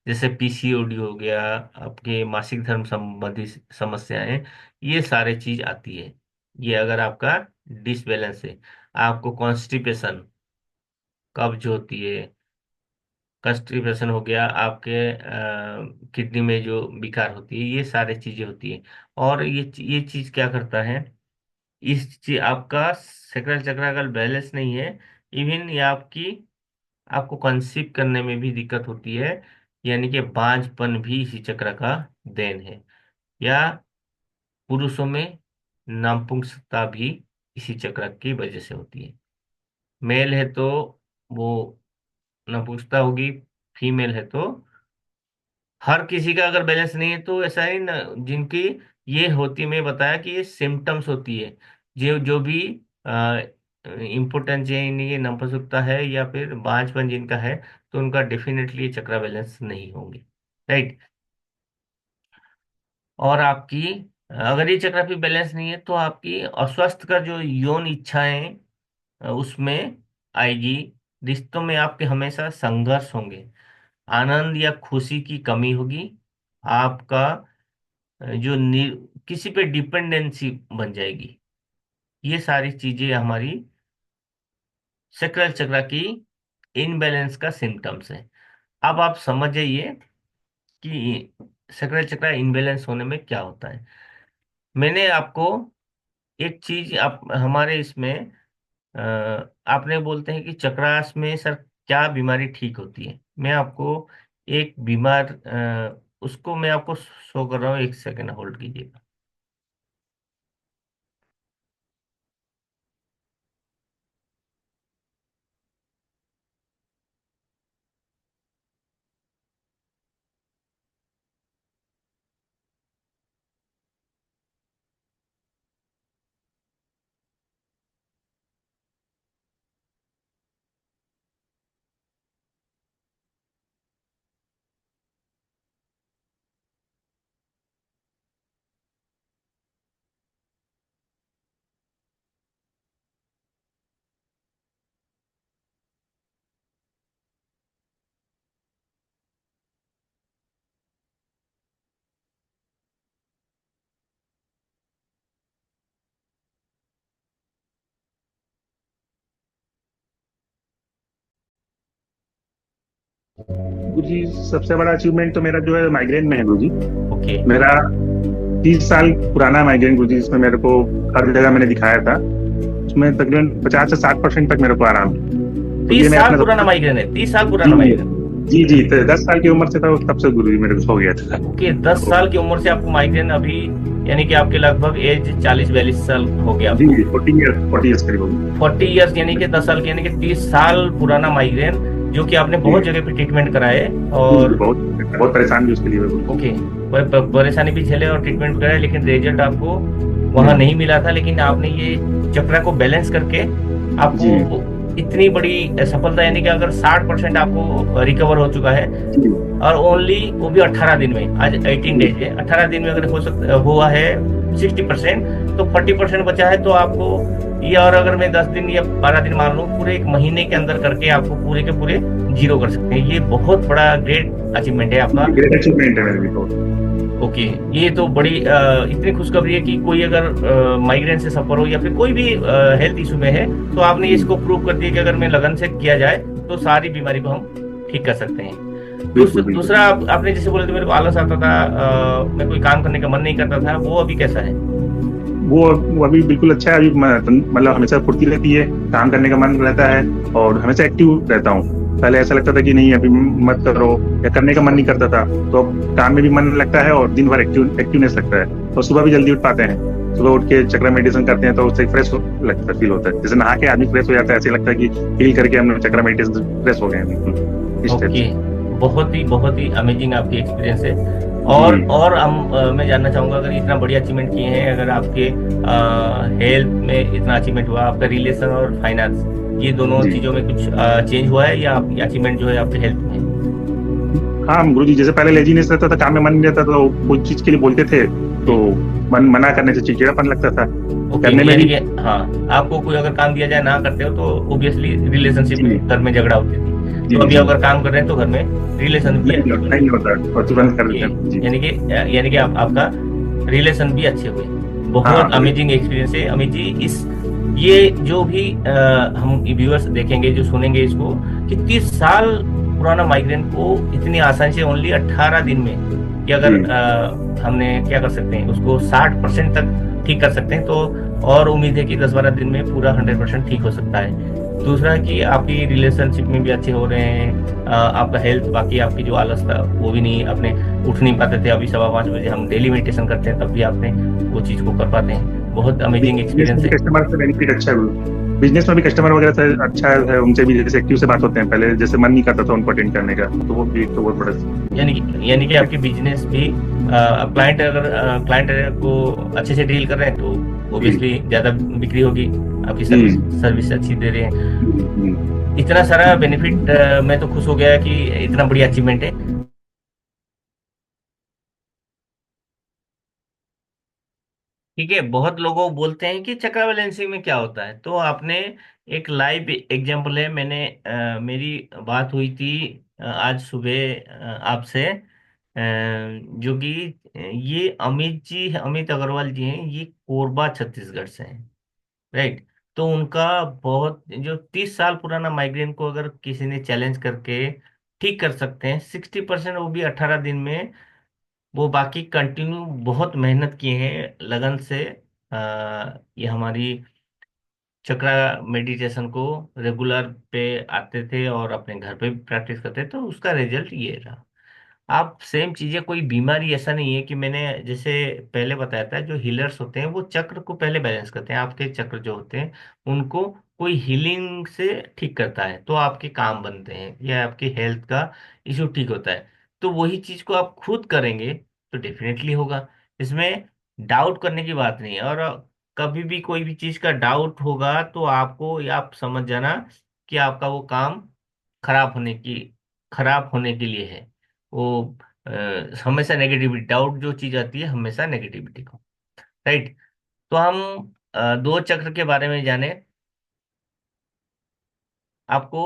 जैसे पीसीओडी हो गया, आपके मासिक धर्म संबंधी समस्याएं, ये सारे चीज आती है। ये अगर आपका डिसबैलेंस है, आपको कॉन्स्टिपेशन, कब्ज होती है, कॉन्स्टिपेशन हो गया, आपके किडनी में जो विकार होती है, ये सारी चीजें होती है। और ये चीज क्या करता है, इस चीज आपका सेक्रल चक्र अगर बैलेंस नहीं है, इवन ये आपकी आपको कंसीव करने में भी दिक्कत होती है। यानी कि बांझपन भी इसी चक्र का देन है। या पुरुषों में नपुंसकता भी इसी चक्र की वजह से होती है। मेल है तो वो नपुंसकता होगी, फीमेल है तो, हर किसी का अगर बैलेंस नहीं है तो ऐसा ही ना, जिनकी ये होती, मैं बताया कि ये सिम्टम्स होती है, जो जो भी इम्पोर्टेंस ये नपुंसकता है या फिर बांझपन जिनका है, तो उनका डेफिनेटली चक्रा बैलेंस नहीं होंगे। राइट। और आपकी अगर ये चक्र भी बैलेंस नहीं है तो आपकी अस्वस्थ का जो यौन इच्छाएं उसमें आएगी। रिश्तों में आपके हमेशा संघर्ष होंगे, आनंद या खुशी की कमी होगी, आपका जो किसी पे डिपेंडेंसी बन जाएगी। ये सारी चीजें हमारी सेक्रल चक्र की इनबैलेंस का सिम्टम्स है। अब आप समझ जाइए कि सेक्रल चक्र इनबैलेंस होने में क्या होता है। मैंने आपको एक चीज, आप हमारे इसमें आपने बोलते हैं कि चक्रास में सर क्या बीमारी ठीक होती है, मैं आपको एक बीमार उसको मैं आपको शो कर रहा हूँ, एक सेकंड होल्ड कीजिएगा।
गुरुजी, सबसे बड़ा अचीवमेंट तो मेरा जो है माइग्रेन में है गुरुजी।
ओके।
मेरा 30 साल पुराना माइग्रेन गुरुजी, जिसमें मेरे को हर जगह मैंने दिखाया था, उसमें तकरीबन 50 से 60% तक मेरे को आराम है। तो ये
30
मैं
साल
अपने
पुराना माइग्रेन है? 30 साल पुराना
जी
माइग्रेन?
जी जी, तो 10 साल की उम्र से था तब से गुरुजी मेरे को हो गया था।
ओके, 10 साल की उम्र से आपको माइग्रेन अभी, यानी कि आपके लगभग एज 40-42 साल हो गया
जी
आपको।
जी, 40 ईयर्स करीब हो गया।
40 ईयर्स, यानी कि 10 साल की, यानी कि 30 साल पुराना माइग्रेन, जो कि आपने
जी
बहुत जगह पे ट्रीटमेंट कराए
जी,
और
बहुत बहुत परेशान भी उसके लिए गुरुजी।
ओके, परेशानी भी झेले और ट्रीटमेंट कराए, लेकिन रिजल्ट आपको वहां
हम्म,
नहीं मिला था। लेकिन आपने ये चक्र को बैलेंस करके
जी
आपको इतनी बड़ी सफलता, यानी कि अगर 60% आपको रिकवर हो चुका है,
जी
और ओनली वो भी 18 दिन में, आज 18 डेज है, 18 दिन में अगर हो सकता हुआ है 60%, तो 40% बचा है। तो आपको ये, और अगर मैं 10 दिन या 12 दिन मान लूँ, पूरे एक महीने के अंदर करके आपको पूरे के पूरे जीरो कर सकते हैं। ये बहुत बड़ा ग्रेट अचीवमेंट है आपका।
ग्रेट अचीवमेंट है मेरे लिए तो।
ओके, ये तो बड़ी इतनी खुशखबरी है कि कोई अगर माइग्रेन से सफर हो या फिर कोई भी हेल्थ इशू में है, तो आपने इसको प्रूव कर दिया कि अगर मैं लगन से किया जाए तो सारी बीमारी को हम ठीक कर सकते हैं।
बिल्कुल बिल्कुल।
दूसरा, आपने जैसे बोले थे मेरे को आलस आता था, मैं कोई काम करने का मन नहीं करता था, वो अभी कैसा है?
वो अभी बिल्कुल अच्छा है। अभी मतलब हमेशा फुर्ती रहती है, काम करने का मन रहता है और हमेशा एक्टिव रहता हूँ। पहले ऐसा लगता था कि नहीं अभी मत करो, या करने का मन नहीं करता था। तो अब काम में भी मन लगता है और दिन भर एक्टिवनेस लगता है। और सुबह भी जल्दी उठ पाते हैं। सुबह उठ के चक्र मेडिटेशन करते हैं तो उससे फ्रेश लगता है, फील होता है, जैसे नहा के आदमी फ्रेश हो जाता है, ऐसे लगता है कि फील करके हम चक्र मेडिटेशन फ्रेश हो गए हैं बिल्कुल, इस टाइप
ओके।
से।
बहुत ही अमेजिंग आपकी एक्सपीरियंस है।
जी
और मैं जानना चाहूंगा, अगर इतना बढ़िया अचीवमेंट किए हैं, अगर आपके हेल्थ में इतना अचीवमेंट हुआ, आपका रिलेशन और फाइनेंस, ये दोनों
जी।
चीजों में कुछ चेंज हुआ है, या आपकी अचीवमेंट जो है आपके हेल्थ में है?
हाँ गुरु जी, जैसे पहले लेजीनेस रहता था, काम में मन नहीं रहता था, तो कोई चीज के लिए बोलते थे तो
जी।
मन मना करने से चिड़चिड़ापन लगता था,
ओके,
करने में
यानी
भी।
कि हाँ, आपको कोई अगर काम दिया जाए ना करते हो तो ऑब्वियसली रिलेशनशिप
जी
में, घर में झगड़ा होती थी। तो
जी
अभी
जी।
अगर काम कर रहे हैं तो घर में रिलेशन भी अच्छे हुए।
नहीं होता और तुरंत कर
ओके,
देते हैं जी।
यानी कि आपका रिलेशन भी अच्छे हुए।
हाँ
बहुत
बिल्कुल।
अमेजिंग एक्सपीरियंस है अमित जी। इस ये जो भी हम व्यूअर्स देखेंगे, जो सुनेंगे इसको, कि 30 साल पुराना माइग्रेन को इतनी आसानी से ओनली 18 दिन में, कि अगर
जी
हमने क्या कर सकते हैं उसको 60% तक ठीक कर सकते हैं, तो और उम्मीद है कि 10-12 दिन में पूरा 100% ठीक हो सकता है। दूसरा कि आपकी रिलेशनशिप में भी अच्छे हो रहे हैं, आपका हेल्थ, बाकी आपकी जो आलस था वो भी नहीं, अपने उठ नहीं पाते थे, अभी 5:15 बजे हम डेली मेडिटेशन करते हैं तब भी आपने वो चीज़ को कर पाते हैं। बहुत अमेजिंग
बिजनेस में
एक्सपीरियंस
भी
है।
कस्टमर से बेनिफिट अच्छा है। बिजनेस में भी कस्टमर वगैरह से अच्छा है, उनसे भी जैसे एक्टिव से बात होते हैं, पहले जैसे मन नहीं करता था उनको अटेंड करने का, तो वो भी तो बहुत बड़ा।
यानी कि आपकी बिजनेस भी, क्लाइंट अगर क्लाइंट को अच्छे से डील कर रहे हैं तो
जी
ऑब्वियसली ज़्यादा बिक्री होगी। आपकी
जी
सर्विस अच्छी दे रहे हैं।
जी।
इतना सारा बेनिफिट, मैं तो खुश हो गया कि इतना बड़ी अचीवमेंट है। ठीक है, बहुत लोगों बोलते हैं कि चक्र बैलेंसिंग में क्या होता है, तो आपने एक लाइव एग्जांपल है। मेरी बात हुई थी आज सुबह आपसे, जो कि ये अमित अग्रवाल जी हैं, ये कोरबा छत्तीसगढ़ से हैं। राइट। तो उनका बहुत, जो 30 साल पुराना माइग्रेन को अगर किसी ने चैलेंज करके ठीक कर सकते हैं 60%, वो भी 18 दिन में, वो बाकी कंटिन्यू बहुत मेहनत किए हैं लगन से। ये हमारी चक्रा मेडिटेशन को रेगुलर पे आते थे और अपने घर पे भी प्रैक्टिस करते थे, तो उसका रिजल्ट ये रहा। आप सेम चीजें, कोई बीमारी ऐसा नहीं है कि मैंने जैसे पहले बताया था, जो हीलर्स होते हैं वो चक्र को पहले बैलेंस करते हैं, आपके चक्र जो होते हैं उनको कोई हीलिंग से ठीक करता है तो आपके काम बनते हैं या आपकी हेल्थ का इशू ठीक होता है। तो वही चीज को आप खुद करेंगे तो डेफिनेटली होगा, इसमें डाउट करने की बात नहीं है। और कभी भी कोई भी चीज का डाउट होगा तो आपको, या आप समझ जाना कि आपका वो काम खराब होने की खराब होने के लिए है। वो हमेशा नेगेटिविटी, डाउट जो चीज आती है हमेशा नेगेटिविटी को। राइट। तो हम दो चक्र के बारे में जाने आपको।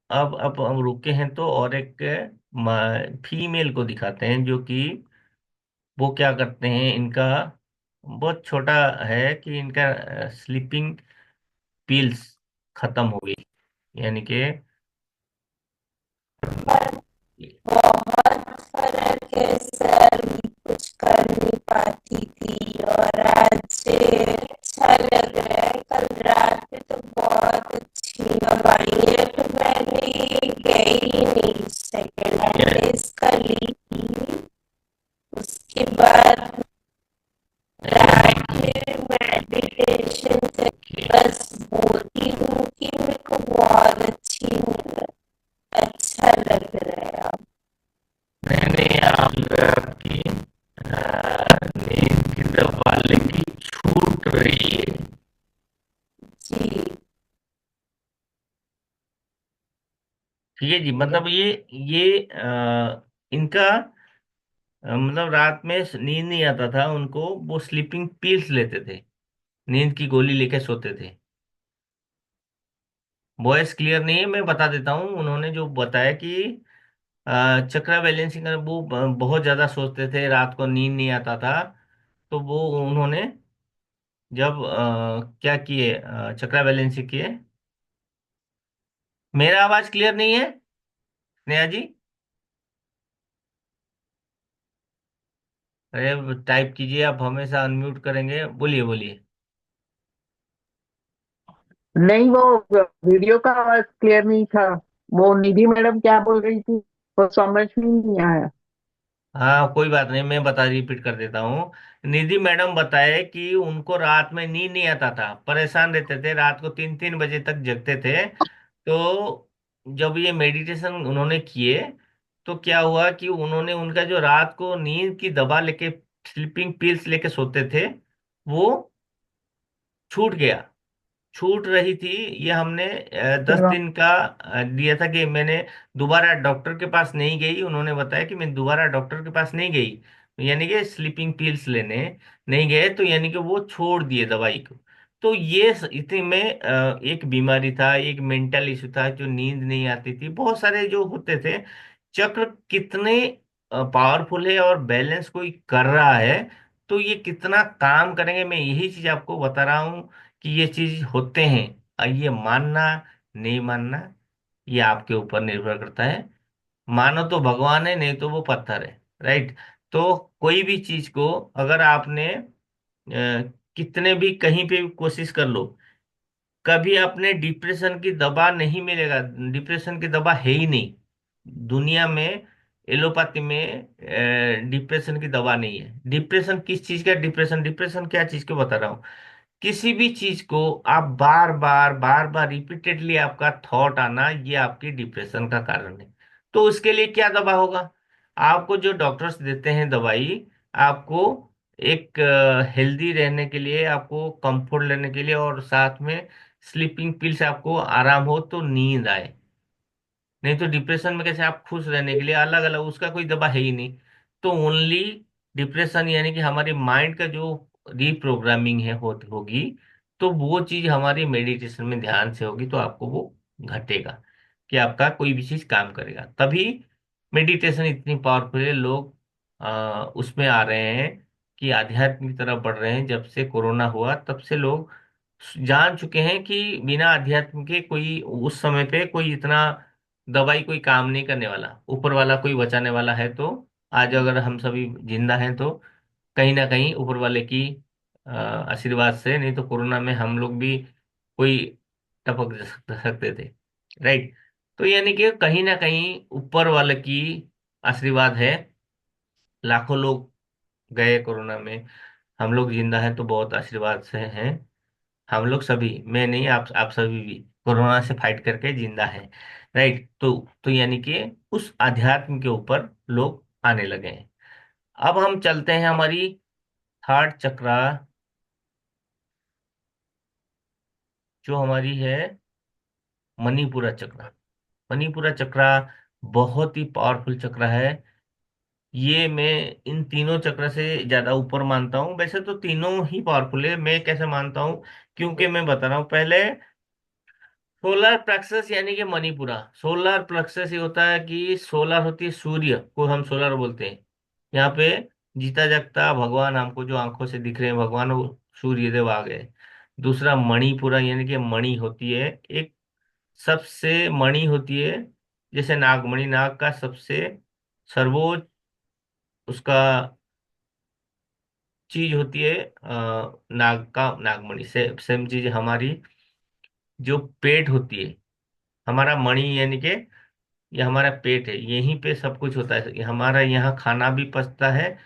अब हम रुके हैं तो और एक फीमेल को दिखाते हैं, जो कि वो क्या करते हैं, इनका बहुत छोटा है कि इनका स्लीपिंग पिल्स खत्म हो गई, यानी कि
बहुत फर्क है सर, मैं कुछ कर नहीं पाती थी और आज अच्छा लग रहा है। कल रात में तो बहुत अच्छी हवा आई है, तो मैंने गई ही नहीं, सेकेंड टेस्ट कर ली थी। उसके बाद रात में मेडिटेशन करके बस बोलती हूँ कि मेरे को बहुत अच्छी नींद, अच्छा लग रहा है अब।
मैंने आपकी नींद की दवा लेके छूट रही है।
जी
ठीक है जी, मतलब ये इनका मतलब रात में नींद नहीं आता था उनको, वो स्लीपिंग पिल्स लेते थे, नींद की गोली लेके सोते थे। वॉइस क्लियर नहीं है, मैं बता देता हूँ। उन्होंने जो बताया कि चक्रा बैलेंसिंग वो बहुत ज्यादा सोचते थे, रात को नींद नहीं आता था। तो वो उन्होंने जब क्या किए, चक्रा बैलेंसिंग किए। मेरा आवाज क्लियर नहीं है नेहा जी? अरे टाइप कीजिए, आप हमेशा अनम्यूट करेंगे, बोलिए बोलिए।
नहीं, वो वीडियो का आवाज क्लियर नहीं था। वो निधि मैडम क्या बोल रही थी, वो समझ में नहीं आया।
हाँ कोई बात नहीं, मैं बता रिपीट कर देता हूँ। निधि मैडम बताए कि उनको रात में नींद नहीं आता था, परेशान रहते थे, रात को 3-3 बजे तक जगते थे। तो जब ये मेडिटेशन उन्होंने किए, तो क्या हुआ कि उन्होंने उनका जो रात को नींद की दवा लेके, स्लीपिंग पिल्स लेके सोते थे, वो छूट गया। छूट रही थी। ये हमने 10 दिन का दिया था कि मैंने दोबारा डॉक्टर के पास नहीं गई, उन्होंने बताया कि मैं दोबारा डॉक्टर के पास नहीं गई, यानी कि स्लीपिंग पिल्स लेने नहीं गए, तो यानी कि वो छोड़ दिए दवाई को। तो ये इतने में एक बीमारी था, एक मेंटल इशू था, जो नींद नहीं आती थी, बहुत सारे जो होते थे। चक्र कितने पावरफुल है और बैलेंस कोई कर रहा है, तो ये कितना काम करेंगे, मैं यही चीज आपको बता रहा हूँ कि ये चीज होते हैं। ये मानना नहीं मानना, ये आपके ऊपर निर्भर करता है। मानो तो भगवान है, नहीं तो वो पत्थर है। राइट। तो कोई भी चीज को अगर आपने कितने भी कहीं पे भी कोशिश कर लो, कभी आपने डिप्रेशन की दवा नहीं मिलेगा। डिप्रेशन की दवा है ही नहीं दुनिया में। एलोपैथी में डिप्रेशन की दवा नहीं है। डिप्रेशन किस चीज का डिप्रेशन, डिप्रेशन क्या चीज को बता रहा हूँ। किसी भी चीज को आप बार बार रिपीटेडली आपका थॉट आना, ये आपकी डिप्रेशन का कारण है। तो उसके लिए क्या दवा होगा? आपको जो डॉक्टर्स देते हैं दवाई, आपको एक हेल्दी रहने के लिए, आपको कंफर्ट लेने के लिए, और साथ में स्लीपिंग पिल से आपको आराम हो, तो नींद आए। नहीं तो डिप्रेशन में कैसे आप खुश रहने के लिए अलग अलग, उसका कोई दवा है ही नहीं। तो ओनली डिप्रेशन यानी कि हमारे माइंड का जो रीप्रोग्रामिंग है होगी, तो वो चीज हमारी मेडिटेशन में ध्यान से होगी, तो आपको वो घटेगा, कि आपका कोई भी चीज काम करेगा। तभी मेडिटेशन इतनी पावरफुल है। लोग उसमें आ रहे हैं कि आध्यात्म की तरफ बढ़ रहे हैं। जब से कोरोना हुआ तब से लोग जान चुके हैं कि बिना अध्यात्म के कोई उस समय पे कोई इतना दवाई कोई काम नहीं करने वाला। ऊपर वाला कोई बचाने वाला है, तो आज अगर हम सभी जिंदा हैं, तो कहीं ना कहीं ऊपर वाले की आशीर्वाद से, नहीं तो कोरोना में हम लोग भी कोई टपक सकते थे। राइट। तो यानी कि कहीं ना कहीं ऊपर वाले की आशीर्वाद है। लाखों लोग गए कोरोना में, हम लोग जिंदा हैं तो बहुत आशीर्वाद से हैं। हम लोग सभी, मैं नहीं, आप सभी भी कोरोना से फाइट करके जिंदा हैं। राइट। तो यानी कि उस आध्यात्म के ऊपर लोग आने लगे हैं। अब हम चलते हैं हमारी थर्ड चक्रा, जो हमारी है मणिपुरा चक्रा। मणिपुरा चक्रा बहुत ही पावरफुल चक्र है। ये मैं इन तीनों चक्र से ज्यादा ऊपर मानता हूँ। वैसे तो तीनों ही पावरफुल है, मैं कैसे मानता हूँ, क्योंकि मैं बता रहा हूँ पहले। सोलर प्लेक्सस यानी कि मणिपुरा, सोलर प्लेक्सस ये होता है कि सोलर होती है सूर्य को हम सोलर बोलते हैं। यहाँ पे जीता जागता भगवान हमको जो आंखों से दिख रहे हैं भगवान, वो सूर्य देव आ गए। दूसरा मणिपुरा यानी कि मणि होती है एक, सबसे मणि होती है, जैसे नागमणि, नाग का सबसे सर्वोच्च उसका चीज होती है नाग का नागमणि से सेम चीज हमारी जो पेट होती है। हमारा मणि यानी कि ये हमारा पेट है, यहीं पे सब कुछ होता है। ये हमारा यहाँ खाना भी पचता है,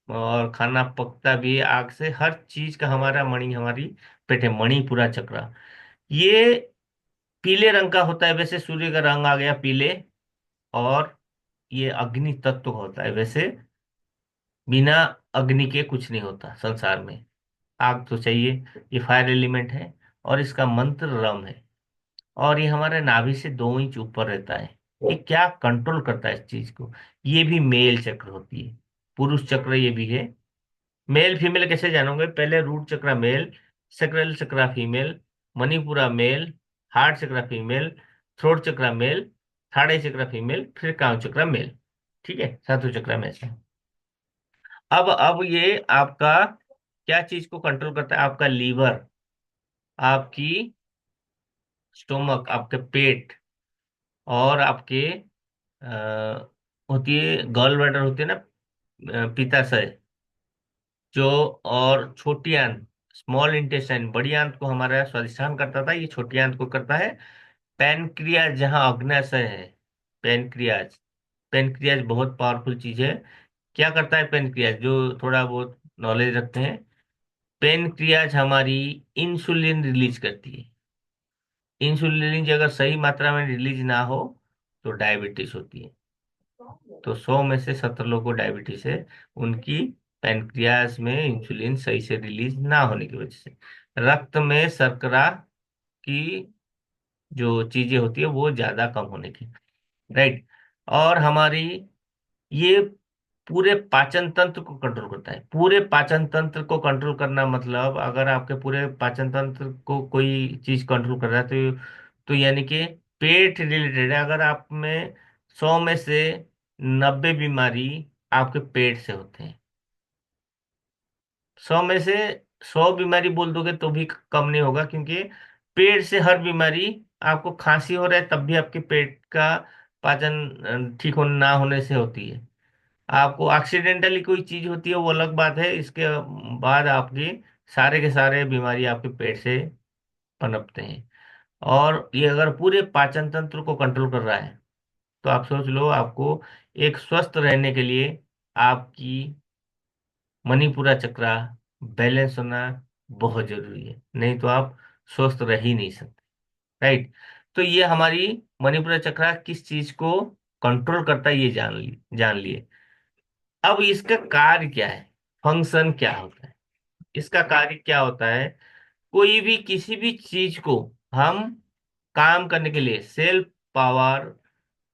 और खाना पकता भी है आग से। हर चीज का हमारा मणि हमारी पेट है। मणिपुरा चक्र ये पीले रंग का होता है, वैसे सूर्य का रंग आ गया पीले। और ये अग्नि तत्व का होता है। वैसे बिना अग्नि के कुछ नहीं होता संसार में, आग तो चाहिए। ये फायर एलिमेंट है, और इसका मंत्र रम है। और ये हमारे नाभि से 2 इंच ऊपर रहता है। ये क्या कंट्रोल करता है इस चीज को? ये भी मेल चक्र होती है। पुरुष चक्र ये भी है। मेल फीमेल कैसे जानोगे? पहले रूट चक्र मेल, सेक्रल चक्र फीमेल, मणिपुरा मेल, हार्ट चक्र फीमेल, थ्रोट चक्र मेल, थाड़े चक्र फीमेल, फिर काउ चक्र मेल। ठीक है, सातों चक्र में से। अब ये आपका क्या चीज को कंट्रोल करता है? आपका लीवर, आपकी स्टोमक, आपके पेट, और आपके होती है गॉल ब्लैडर होती है ना, पित्ताशय। जो और छोटी आंत, स्मॉल इंटेस्टाइन, बड़ी आंत को हमारा स्वादिष्टान करता था, ये छोटी आंत को करता है पैनक्रियाज, जहाँ अग्नाशय है। पैनक्रियाज, पैनक्रियाज बहुत पावरफुल चीज है। क्या करता है पैनक्रियाज, जो थोड़ा बहुत नॉलेज रखते हैं, पैनक्रियाज हमारी इंसुलिन रिलीज करती है। इंसुलिन अगर सही मात्रा में रिलीज ना हो तो डायबिटीज होती है। तो 100 में से 70 लोगों को डायबिटीज है, उनकी पैनक्रियाज में इंसुलिन सही से रिलीज ना होने की वजह से। रक्त में शर्करा की जो चीजें होती है वो ज्यादा कम होने की, राइट। और हमारी ये पूरे पाचन तंत्र को कंट्रोल करता है। पूरे पाचन तंत्र को कंट्रोल करना मतलब, अगर आपके पूरे पाचन तंत्र को कोई चीज कंट्रोल कर रहा है तो यानी कि पेट रिलेटेड है। अगर आप में 100 में से 90 बीमारी आपके पेट से होते हैं, 100 में से 100 बीमारी बोल दोगे तो भी कम नहीं होगा, क्योंकि पेट से हर बीमारी, आपको खांसी हो रहा है तब भी आपके पेट का पाचन ठीक हो ना होने से होती है। आपको एक्सीडेंटली कोई चीज होती है वो अलग बात है, इसके बाद आपकी सारे के सारे बीमारी आपके पेट से पनपते हैं। और ये अगर पूरे पाचन तंत्र को कंट्रोल कर रहा है तो आप सोच लो, आपको एक स्वस्थ रहने के लिए आपकी मणिपुरा चक्रा बैलेंस होना बहुत जरूरी है, नहीं तो आप स्वस्थ रह ही नहीं सकते, राइट। तो ये हमारी मणिपुरा चक्रा किस चीज को कंट्रोल करता है ये जान लिए। अब इसका कार्य क्या है, फंक्शन क्या होता है, इसका कार्य क्या होता है। कोई भी किसी भी चीज को हम काम करने के लिए, सेल्फ पावर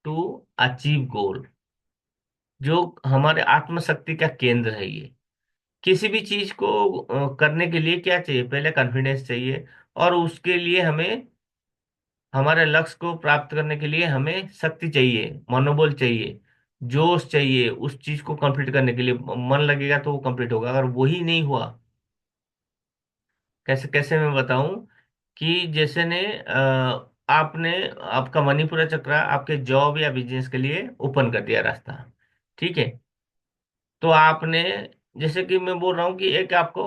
टू अचीव गोल, जो हमारे आत्मशक्ति का केंद्र है ये। किसी भी चीज को करने के लिए क्या चाहिए, पहले कॉन्फिडेंस चाहिए, और उसके लिए हमें, हमारे लक्ष्य को प्राप्त करने के लिए हमें शक्ति चाहिए, मनोबल चाहिए, जोश चाहिए। उस चीज को कंप्लीट करने के लिए मन लगेगा तो वो कंप्लीट होगा। अगर वही नहीं हुआ, कैसे कैसे मैं बताऊं, कि जैसे ने आपने आपका मणिपुरा चक्र आपके जॉब या बिजनेस के लिए ओपन कर दिया रास्ता, ठीक है। तो आपने, जैसे कि मैं बोल रहा हूँ कि एक आपको,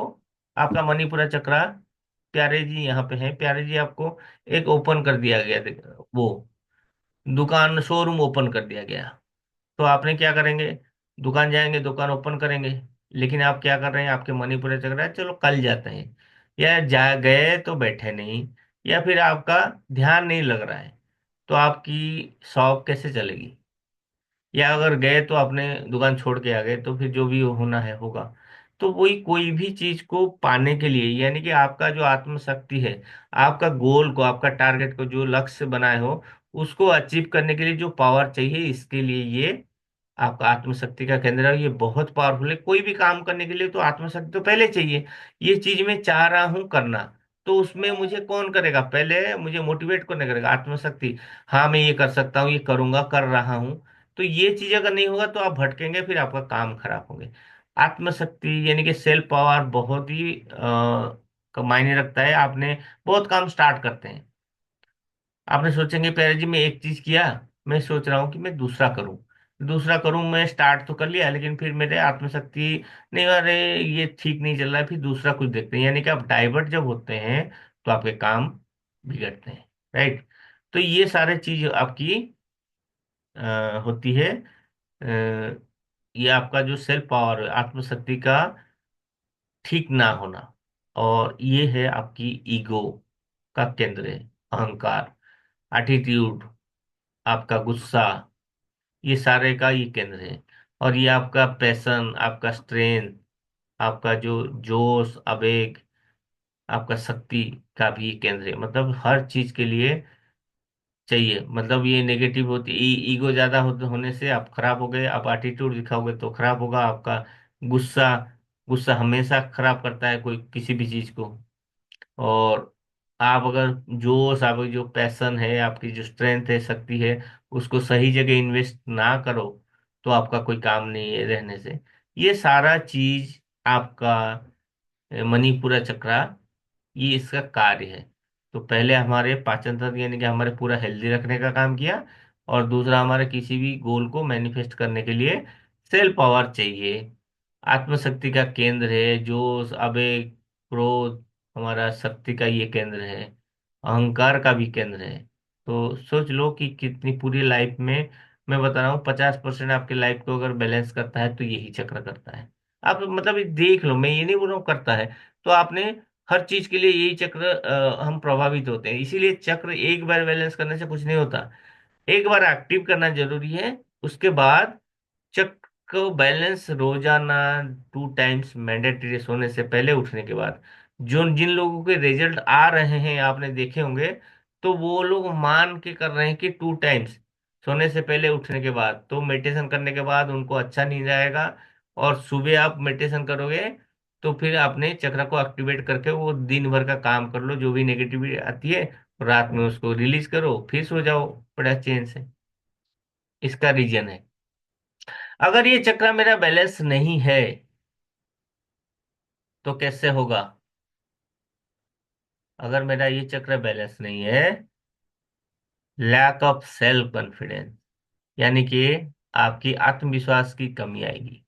आपका मणिपुरा चक्र, प्यारे जी यहाँ पे हैं, प्यारे जी आपको एक ओपन कर दिया गया, वो दुकान, शोरूम ओपन कर दिया गया। तो आपने क्या करेंगे, दुकान जाएंगे, दुकान ओपन करेंगे। लेकिन आप क्या कर रहे हैं, आपके मणिपुर चल रहा है, चलो कल जाते हैं, या जा गए तो बैठे नहीं, या फिर आपका ध्यान नहीं लग रहा है, तो आपकी शॉप कैसे चलेगी। या अगर गए तो आपने दुकान छोड़ के आ गए, तो फिर जो भी होना है होगा। तो वही कोई भी चीज को पाने के लिए, यानी कि आपका जो आत्मशक्ति है, आपका गोल को, आपका टारगेट को, जो लक्ष्य बनाए हो, उसको अचीव करने के लिए जो पावर चाहिए, इसके लिए ये आपका आत्मशक्ति का केंद्र है। ये बहुत पावरफुल है। कोई भी काम करने के लिए तो आत्मशक्ति तो पहले चाहिए। ये चीज मैं चाह रहा हूं करना, तो उसमें मुझे कौन करेगा, पहले मुझे मोटिवेट कौन करेगा, आत्मशक्ति। हाँ मैं ये कर सकता हूँ, ये करूंगा, कर रहा हूँ। तो ये चीज अगर नहीं होगा तो आप भटकेंगे, फिर आपका काम खराब होंगे। आत्मशक्ति यानी कि सेल्फ पावर बहुत ही मायने रखता है। आपने बहुत काम स्टार्ट करते हैं, आपने सोचेंगे पहले जी मैं एक चीज किया, मैं सोच रहा हूँ कि मैं दूसरा करूँ, दूसरा करूँ। मैं स्टार्ट तो कर लिया, लेकिन फिर मेरे आत्मशक्ति नहीं, अरे ये ठीक नहीं चल रहा है, फिर दूसरा कुछ देखते हैं। यानी कि आप डाइवर्ट जब होते हैं तो आपके काम बिगड़ते हैं, राइट। तो ये सारे चीज आपकी होती है। अ, ये आपका जो सेल्फ पावर, आत्मशक्ति का ठीक ना होना, और ये है आपकी ईगो का केंद्र है, अहंकार, एटीट्यूड, आपका गुस्सा, ये सारे का ये केंद्र है। और ये आपका पैशन, आपका स्ट्रेंथ, आपका जो जोश, आवेग, आपका शक्ति का भी केंद्र है। मतलब हर चीज के लिए चाहिए। मतलब ये नेगेटिव होती, ईगो ज्यादा होने से आप खराब हो गए, आप एटीट्यूड दिखाओगे तो खराब होगा आपका। गुस्सा, गुस्सा हमेशा खराब करता है कोई किसी भी चीज को। और आप अगर जोश, आपकी जो पैशन है, आपकी जो स्ट्रेंथ है, शक्ति है, उसको सही जगह इन्वेस्ट ना करो तो आपका कोई काम नहीं है रहने से। ये सारा चीज आपका मणिपुरा चक्रा, ये इसका कार्य है। तो पहले हमारे पाचन तंत्र यानी कि हमारे पूरा हेल्दी रखने का काम किया, और दूसरा हमारे किसी भी गोल को मैनिफेस्ट करने के लिए सेल पावर चाहिए। आत्मशक्ति का केंद्र है, जोश, आवेग, क्रोध, हमारा शक्ति का ये केंद्र है, अहंकार का भी केंद्र है। तो सोच लो कि कितनी पूरी लाइफ में, मैं बता रहा हूँ 50% आपके लाइफ को अगर बैलेंस करता है तो यही चक्र करता है। आप मतलब ये देख लो, मैं ये नहीं बोल रहा हूँ करता है, तो आपने हर चीज के लिए यही चक्र, हम प्रभावित होते हैं। इसीलिए चक्र एक बार बैलेंस करने से कुछ नहीं होता, एक बार एक्टिव करना जरूरी है। उसके बाद चक्र को बैलेंस रोजाना 2 टाइम्स मैंडेटरी, सोने से पहले उठने के बाद। जो जिन लोगों के रिजल्ट आ रहे हैं आपने देखे होंगे, तो वो लोग मान के कर रहे हैं कि 2 टाइम्स सोने से पहले उठने के बाद, तो मेडिटेशन करने के बाद उनको अच्छा नींद आएगा। और सुबह आप मेडिटेशन करोगे तो फिर आपने चक्र को एक्टिवेट करके वो दिन भर का काम कर लो, जो भी नेगेटिविटी आती है रात में उसको रिलीज करो, फिर सो जाओ बड़ा चैन से। इसका रीजन है, अगर ये चक्र मेरा बैलेंस नहीं है तो कैसे होगा? अगर मेरा ये चक्र बैलेंस नहीं है, लैक ऑफ सेल्फ कॉन्फिडेंस, यानी कि आपकी आत्मविश्वास की कमी आएगी।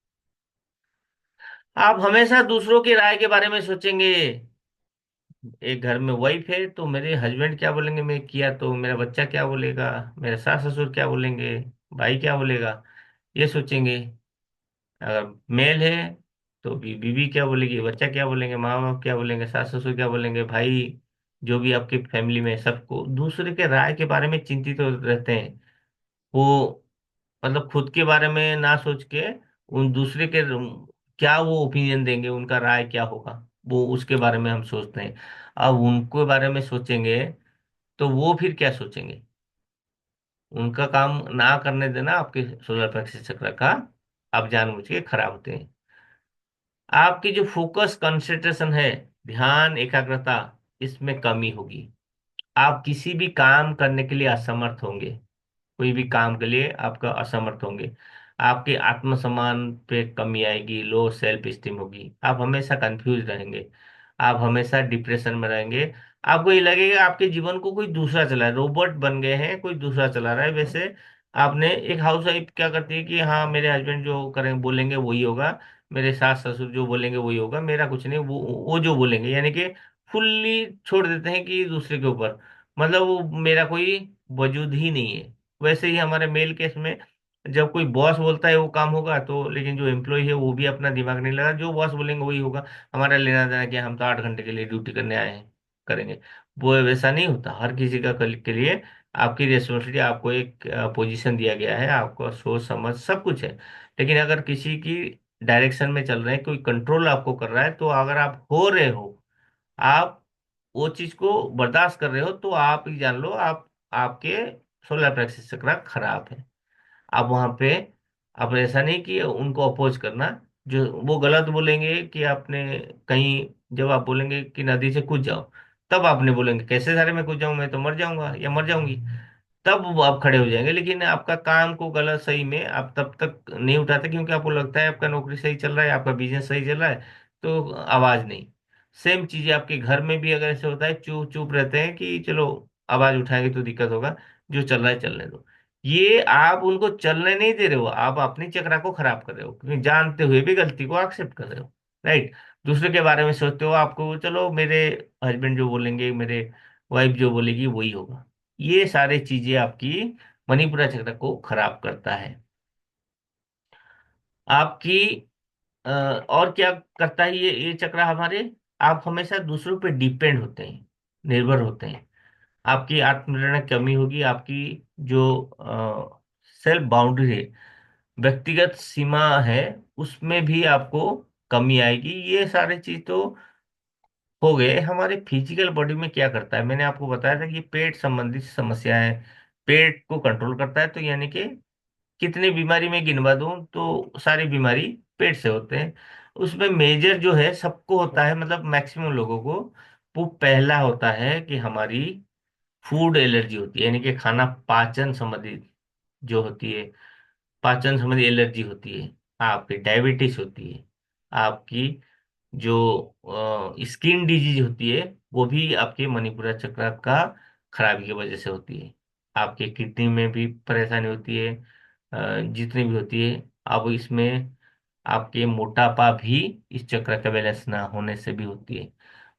आप हमेशा दूसरों की राय के बारे में सोचेंगे। एक घर में वाइफ है तो मेरे हस्बैंड क्या बोलेंगे, मैं किया तो मेरा बच्चा क्या बोलेगा, मेरे सास ससुर क्या बोलेंगे, भाई क्या बोलेगा, ये सोचेंगे। अगर मेल है तो भी बीवी क्या बोलेगी, बच्चा क्या बोलेंगे, माँ बाप क्या बोलेंगे, सास ससुर क्या बोलेंगे, भाई, जो भी आपकी फैमिली में, सबको दूसरे के राय के बारे में चिंतित तो रहते हैं। वो मतलब खुद के बारे में ना सोच के उन दूसरे के क्या वो ओपिनियन देंगे, उनका राय क्या होगा, वो उसके बारे में हम सोचते हैं। अब उनको बारे में सोचेंगे तो वो फिर क्या सोचेंगे? उनका काम ना करने देना आपके सोलर प्लेक्सस चक्र का, आप जानबूझ के खराब होते हैं। आपकी जो फोकस कंसंट्रेशन है, ध्यान एकाग्रता, इसमें कमी होगी। आप किसी भी काम करने के लिए असमर्थ होंगे, कोई भी काम के लिए आपका असमर्थ होंगे। आपके आत्मसम्मान पे कमी आएगी, लो सेल्फ स्टीम होगी, आप हमेशा कंफ्यूज रहेंगे, आप हमेशा डिप्रेशन में रहेंगे। आपको ये लगेगा आपके जीवन को कोई दूसरा चला है, रोबोट बन गए हैं, कोई दूसरा चला रहा है। वैसे आपने, एक हाउस वाइफ क्या करती है कि हाँ मेरे हस्बैंड जो करें बोलेंगे वही होगा, मेरे सास ससुर जो बोलेंगे वही होगा, मेरा कुछ नहीं, वो जो बोलेंगे, यानी कि फुल्ली छोड़ देते हैं कि दूसरे के ऊपर, मतलब वो मेरा कोई वजूद ही नहीं है। वैसे ही हमारे मेल केस में, जब कोई बॉस बोलता है वो काम होगा तो, लेकिन जो एम्प्लॉय है वो भी अपना दिमाग नहीं लगा, जो बॉस बोलेंगे वही होगा, हमारा लेना देना क्या, हम तो 8 घंटे के लिए ड्यूटी करने आए हैं, करेंगे। वो वैसा नहीं होता, हर किसी का के लिए आपकी रिस्पॉन्सिबिलिटी, आपको एक पोजीशन दिया गया है, आपको सोच समझ सब कुछ है। लेकिन अगर किसी की डायरेक्शन में चल रहे हैं, कोई कंट्रोल आपको कर रहा है, तो अगर आप हो रहे हो, आप वो चीज को बर्दाश्त कर रहे हो, तो आप ही जान लो आप, आपके सोलर प्लेक्सस चक्र खराब है। आप वहां पे, आप ऐसा नहीं कि उनको अपोज करना, जो वो गलत बोलेंगे कि आपने कहीं, जब आप बोलेंगे कि नदी से कूद जाओ, तब आपने बोलेंगे कैसे सारे में कूद जाऊं, मैं तो मर जाऊंगा या मर जाऊंगी, तब वो आप खड़े हो जाएंगे। लेकिन आपका काम को गलत सही में आप तब तक नहीं उठाते, क्योंकि आपको लगता है आपका नौकरी सही चल रहा है, आपका बिजनेस सही चल रहा है, तो आवाज नहीं। सेम चीजें आपके घर में भी अगर ऐसे होता है, चुप चुप रहते हैं कि चलो आवाज उठाएंगे तो दिक्कत होगा, जो चल रहा है चलने दो। ये आप उनको चलने नहीं दे रहे हो, आप अपनी चक्रा को खराब कर रहे हो, क्योंकि जानते हुए भी गलती को एक्सेप्ट कर रहे हो। राइट? दूसरे के बारे में सोचते हो, आपको चलो मेरे हस्बैंड जो बोलेंगे, मेरे वाइफ जो बोलेगी वही होगा। ये सारी चीजें आपकी मणिपुरा चक्र को खराब करता है। आपकी और क्या करता है ये चक्र हमारे, आप हमेशा दूसरों पे डिपेंड होते हैं, निर्भर होते हैं। आपकी आत्मनिर्भर कमी होगी, आपकी जो सेल्फ बाउंड्री है, व्यक्तिगत सीमा है, उसमें भी आपको कमी आएगी। ये सारी चीज तो हो गए। हमारे फिजिकल बॉडी में क्या करता है, मैंने आपको बताया था कि पेट संबंधित समस्याएं, पेट को कंट्रोल करता है, तो यानी कि कितनी बीमारी में गिनवा दूं तो सारी बीमारी पेट से होते हैं। उसमें मेजर जो है सबको होता है, मतलब मैक्सिमम लोगों को, वो पहला होता है कि हमारी फूड एलर्जी होती है, यानी कि खाना पाचन संबंधित जो होती है, पाचन संबंधी एलर्जी होती है, आपकी डायबिटीज होती है, आपकी जो स्किन डिजीज होती है, वो भी आपके मणिपुरा चक्र का खराबी की वजह से होती है। आपके किडनी में भी परेशानी होती है, जितनी भी होती है। अब इसमें आपके मोटापा भी इस चक्र का बैलेंस ना होने से भी होती है।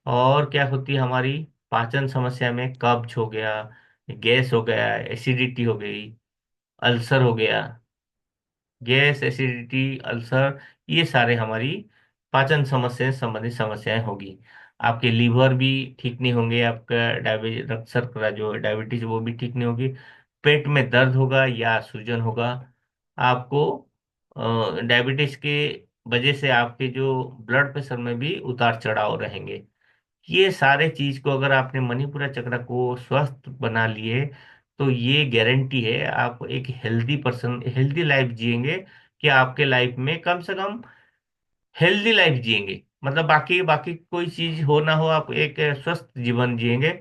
और क्या होती है हमारी पाचन समस्या में, कब्ज हो गया, गैस हो गया, एसिडिटी हो गई, अल्सर हो गया। गैस, एसिडिटी, अल्सर, ये सारे हमारी पाचन समस्या से संबंधित समस्याएं होगी। आपके लीवर भी ठीक नहीं होंगे, आपका डायबिटीज, रक्त शर्करा जो डायबिटीज वो भी ठीक नहीं होगी। पेट में दर्द होगा या सूजन होगा। आपको डायबिटीज के वजह से आपके जो ब्लड प्रेशर में भी उतार चढ़ाव रहेंगे। ये सारे चीज को अगर आपने मणिपुरा चक्र को स्वस्थ बना लिए, तो ये गारंटी है आप एक हेल्दी पर्सन, हेल्दी लाइफ जिएंगे। कि आपके लाइफ में कम से कम हेल्दी लाइफ जिएंगे, मतलब बाकी बाकी कोई चीज हो ना हो, आप एक स्वस्थ जीवन जिएंगे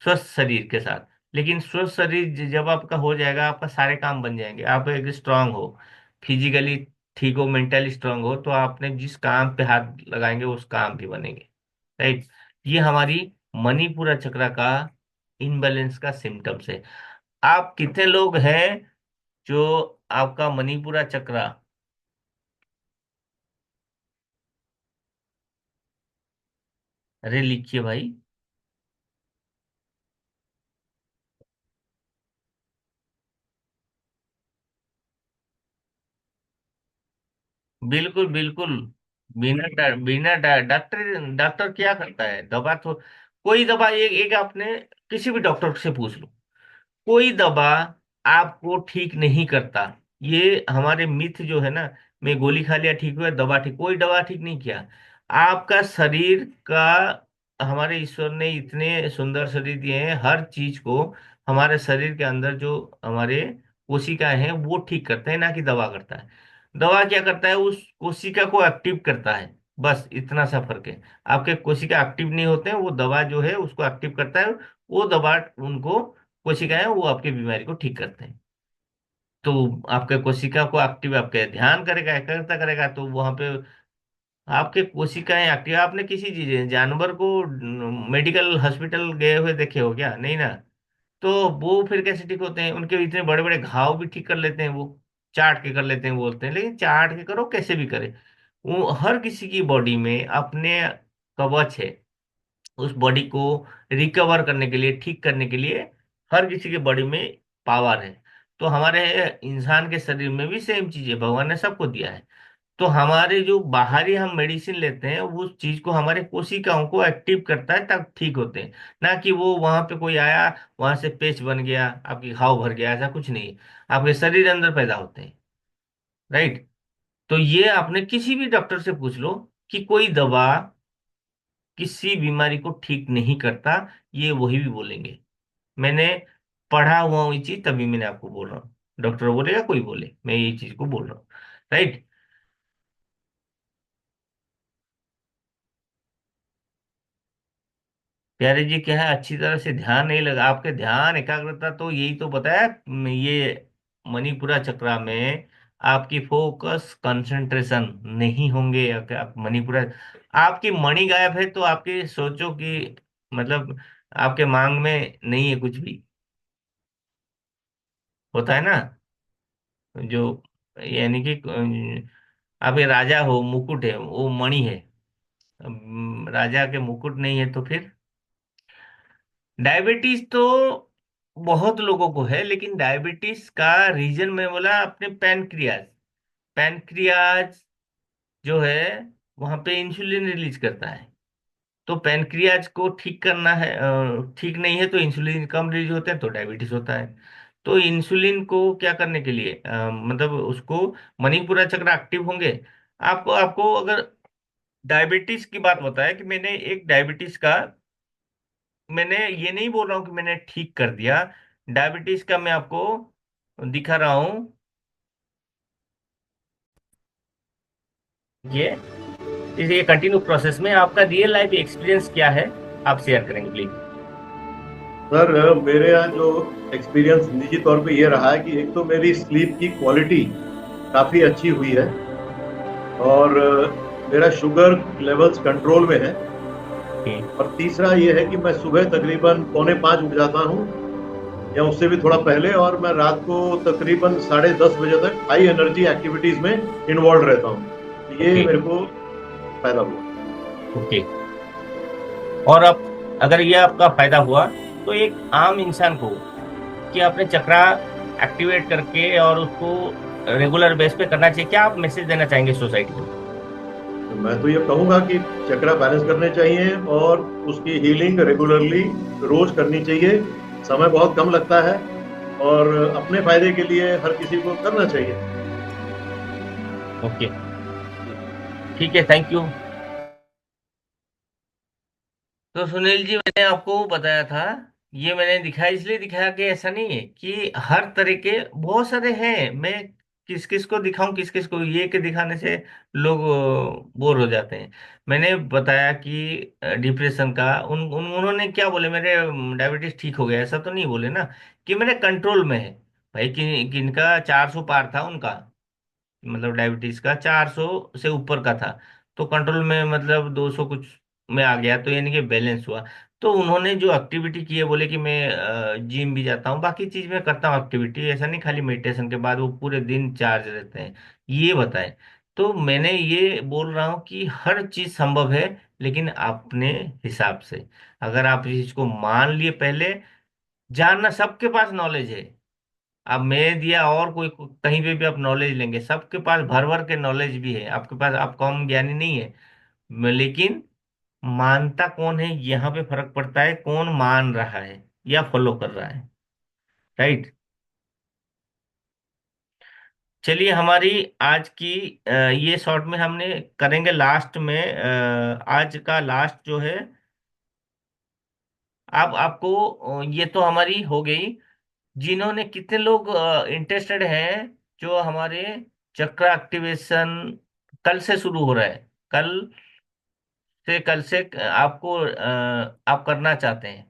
स्वस्थ शरीर के साथ। लेकिन स्वस्थ शरीर जब आपका हो जाएगा, आपका सारे काम बन जाएंगे। आप एक स्ट्रांग हो, फिजिकली ठीक हो, मेंटली स्ट्रांग हो, तो आपने जिस काम पे हाथ लगाएंगे उस काम भी बनेंगे। राइट। ये हमारी मणिपुरा चक्र का इनबैलेंस का सिम्टम्स है। आप कितने लोग हैं जो आपका मणिपुरा चक्र, अरे लिखिए भाई। बिल्कुल बिल्कुल। डॉक्टर डॉक्टर क्या करता है, दवा तो कोई दवा, एक आपने किसी भी डॉक्टर से पूछ लो, कोई दवा आपको ठीक नहीं करता। ये हमारे मिथ जो है ना, मैं गोली खा लिया ठीक हुआ, दवा ठीक, कोई दवा ठीक नहीं किया। आपका शरीर का, हमारे ईश्वर ने इतने सुंदर शरीर दिए हैं, हर चीज को हमारे शरीर के अंदर जो हमारे कोशिकाएं हैं वो ठीक करते हैं, ना कि दवा करता है। दवा क्या करता है, उस कोशिका को एक्टिव करता है, बस इतना सा फर्क है। आपके कोशिका एक्टिव नहीं होते हैं, वो दवा जो है उसको एक्टिव करता है। वो दवा उनको, कोशिकाएं वो आपकी बीमारी को ठीक करते हैं। तो आपके कोशिका को एक्टिव, आपके ध्यान करेगा, एकाग्रता करेगा, तो वहां पे आपके कोशिकाएं एक्टिव। आपने किसी चीज जानवर को मेडिकल हॉस्पिटल गए हुए देखे हो क्या? नहीं ना। तो वो फिर कैसे ठीक होते हैं? उनके इतने बड़े बड़े घाव भी ठीक कर लेते हैं वो, चाट के कर लेते हैं बोलते हैं, लेकिन चाट के करो कैसे भी करे, वो हर किसी की बॉडी में अपने कवच है। उस बॉडी को रिकवर करने के लिए, ठीक करने के लिए हर किसी के बॉडी में पावर है। तो हमारे इंसान के शरीर में भी सेम चीज है, भगवान ने सबको दिया है। तो हमारे जो बाहरी हम मेडिसिन लेते हैं, वो उस चीज को, हमारे कोशिकाओं को एक्टिव करता है, तब ठीक होते हैं। ना कि वो वहां पे कोई आया, वहां से पेच बन गया, आपकी घाव भर गया, ऐसा कुछ नहीं है। आपके शरीर अंदर पैदा होते हैं। राइट। तो ये आपने किसी भी डॉक्टर से पूछ लो कि कोई दवा किसी बीमारी को ठीक नहीं करता, ये वही भी बोलेंगे। मैंने पढ़ा हुआ हूँ ये चीज, तभी मैंने आपको बोल रहा हूँ। डॉक्टर बोलेगा कोई बोले, मैं ये चीज को बोल रहा हूँ। राइट। प्यारे जी क्या है, अच्छी तरह से ध्यान नहीं लगा, आपके ध्यान एकाग्रता तो यही तो बताया। ये मणिपुरा चक्रा में आपकी फोकस कंसंट्रेशन नहीं होंगे, अगर आप मणिपुरा, आपकी मणि गायब है तो आपकी सोचो कि, मतलब आपके मांग में नहीं है कुछ भी, होता है ना जो, यानी कि आप ये राजा हो, मुकुट है वो मणि है। राजा के मुकुट नहीं है तो फिर, डायबिटीज तो बहुत लोगों को है, लेकिन डायबिटीज का रीजन में बोला अपने पैनक्रियाज। पैनक्रियाज जो है, वहां पे इंसुलिन रिलीज करता है। तो पैनक्रियाज को ठीक करना है, ठीक नहीं है तो इंसुलिन कम रिलीज होता है तो डायबिटीज होता है। तो इंसुलिन को क्या करने के लिए, मतलब उसको, मणिपुरा चक्र एक्टिव होंगे। आपको आपको अगर डायबिटीज की बात बताया कि मैंने एक डायबिटीज का, मैंने ये नहीं बोल रहा हूँ कि मैंने ठीक कर दिया। डायबिटीज का मैं आपको दिखा रहा हूँ। ये ये कंटिन्यू प्रोसेस में आपका रियल लाइफ एक्सपीरियंस क्या है, आप शेयर करेंगे प्लीज।
सर मेरे यहाँ जो एक्सपीरियंस निजी तौर पे ये रहा है कि एक तो मेरी स्लीप की क्वालिटी काफ़ी अच्छी हुई है, और मेरा शुगर लेवल्स कंट्रोल में है। और तीसरा ये है कि मैं सुबह तकरीबन 4:45 उठ जाता हूँ, या उससे भी थोड़ा पहले, और मैं रात को तकरीबन 10:30 बजे तक हाई एनर्जी एक्टिविटीज में इन्वॉल्व रहता हूँ। ये
ओके।
मेरे को फायदा हुआ।
ओके। और अब अगर ये आपका फायदा हुआ, तो एक आम इंसान को कि अपने चक्रा एक्टिवेट करके और उसको रेगुलर बेस पे करना चाहिए, क्या आप मैसेज देना चाहेंगे सोसाइटी को?
तो मैं तो ये कहूंगा कि चक्रा बैलेंस करने चाहिए और उसकी हीलिंग रेगुलरली रोज करनी चाहिए। समय बहुत कम लगता है और अपने फायदे के लिए हर किसी को करना चाहिए।
ओके। ठीक है, थैंक यू। तो सुनील जी, मैंने आपको बताया था, ये मैंने दिखाया इसलिए दिखाया कि ऐसा नहीं है कि हर तरह के, बहुत सारे हैं। मैं किस किस को दिखाऊं, किस किस को, ये के दिखाने से लोग बोर हो जाते हैं। मैंने बताया कि डिप्रेशन का उन्होंने क्या बोले, मेरे डायबिटीज ठीक हो गया, ऐसा तो नहीं बोले ना, कि मेरे कंट्रोल में है। भाई किनका 400 पार था उनका, मतलब डायबिटीज का 400 से ऊपर का था, तो कंट्रोल में मतलब 200 कुछ में आ गया, तो यानी कि बैलेंस हुआ। तो उन्होंने जो एक्टिविटी की है, बोले कि मैं जिम भी जाता हूँ, बाकी चीज में करता हूँ एक्टिविटी, ऐसा नहीं खाली मेडिटेशन के बाद वो पूरे दिन चार्ज रहते हैं, ये बताएं। तो मैंने ये बोल रहा हूँ कि हर चीज संभव है, लेकिन अपने हिसाब से। अगर आप इस चीज को मान लिए पहले, जानना, सबके पास नॉलेज है। अब मैं दिया और कोई कहीं पे भी आप नॉलेज लेंगे, सबके पास भर भर के नॉलेज भी है आपके पास, आप कम ज्ञानी नहीं है। लेकिन मानता कौन है, यहाँ पे फर्क पड़ता है, कौन मान रहा है या फॉलो कर रहा है। राइट। चलिए, हमारी आज की ये शॉर्ट में हमने करेंगे लास्ट में, आज का लास्ट जो है, अब आपको ये तो हमारी हो गई। जिन्होंने, कितने लोग इंटरेस्टेड हैं, जो हमारे चक्र एक्टिवेशन कल से शुरू हो रहा है, कल से आपको आप करना चाहते हैं?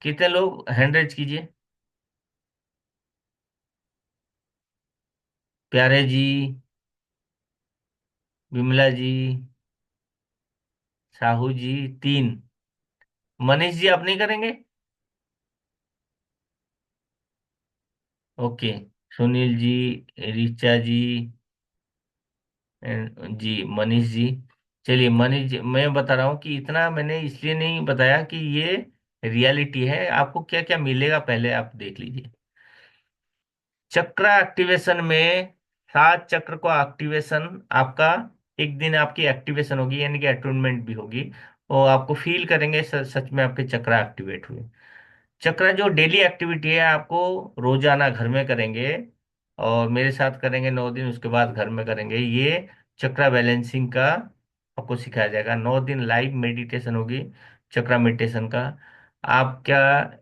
कितने लोग, हैंड रेज कीजिए। प्यारे जी, विमला जी, साहू जी, 3। मनीष जी, आप नहीं करेंगे? ओके। सुनील जी, ऋचा जी, जी, मनीष जी। चलिए मनीष जी, मैं बता रहा हूँ कि इतना मैंने इसलिए नहीं बताया कि ये रियलिटी है, आपको क्या क्या मिलेगा पहले आप देख लीजिए। चक्र एक्टिवेशन में 7 चक्र को एक्टिवेशन आपका, एक दिन आपकी एक्टिवेशन होगी, यानी कि अटूनमेंट भी होगी, और आपको फील करेंगे सच में आपके चक्र एक्टिवेट हुए। चक्र जो डेली एक्टिविटी है, आपको रोजाना घर में करेंगे, और मेरे साथ करेंगे 9 दिन, उसके बाद घर में करेंगे, ये चक्र बैलेंसिंग का आपको सिखाया जाएगा। 9 दिन लाइव मेडिटेशन होगी, चक्र मेडिटेशन का। आप क्या,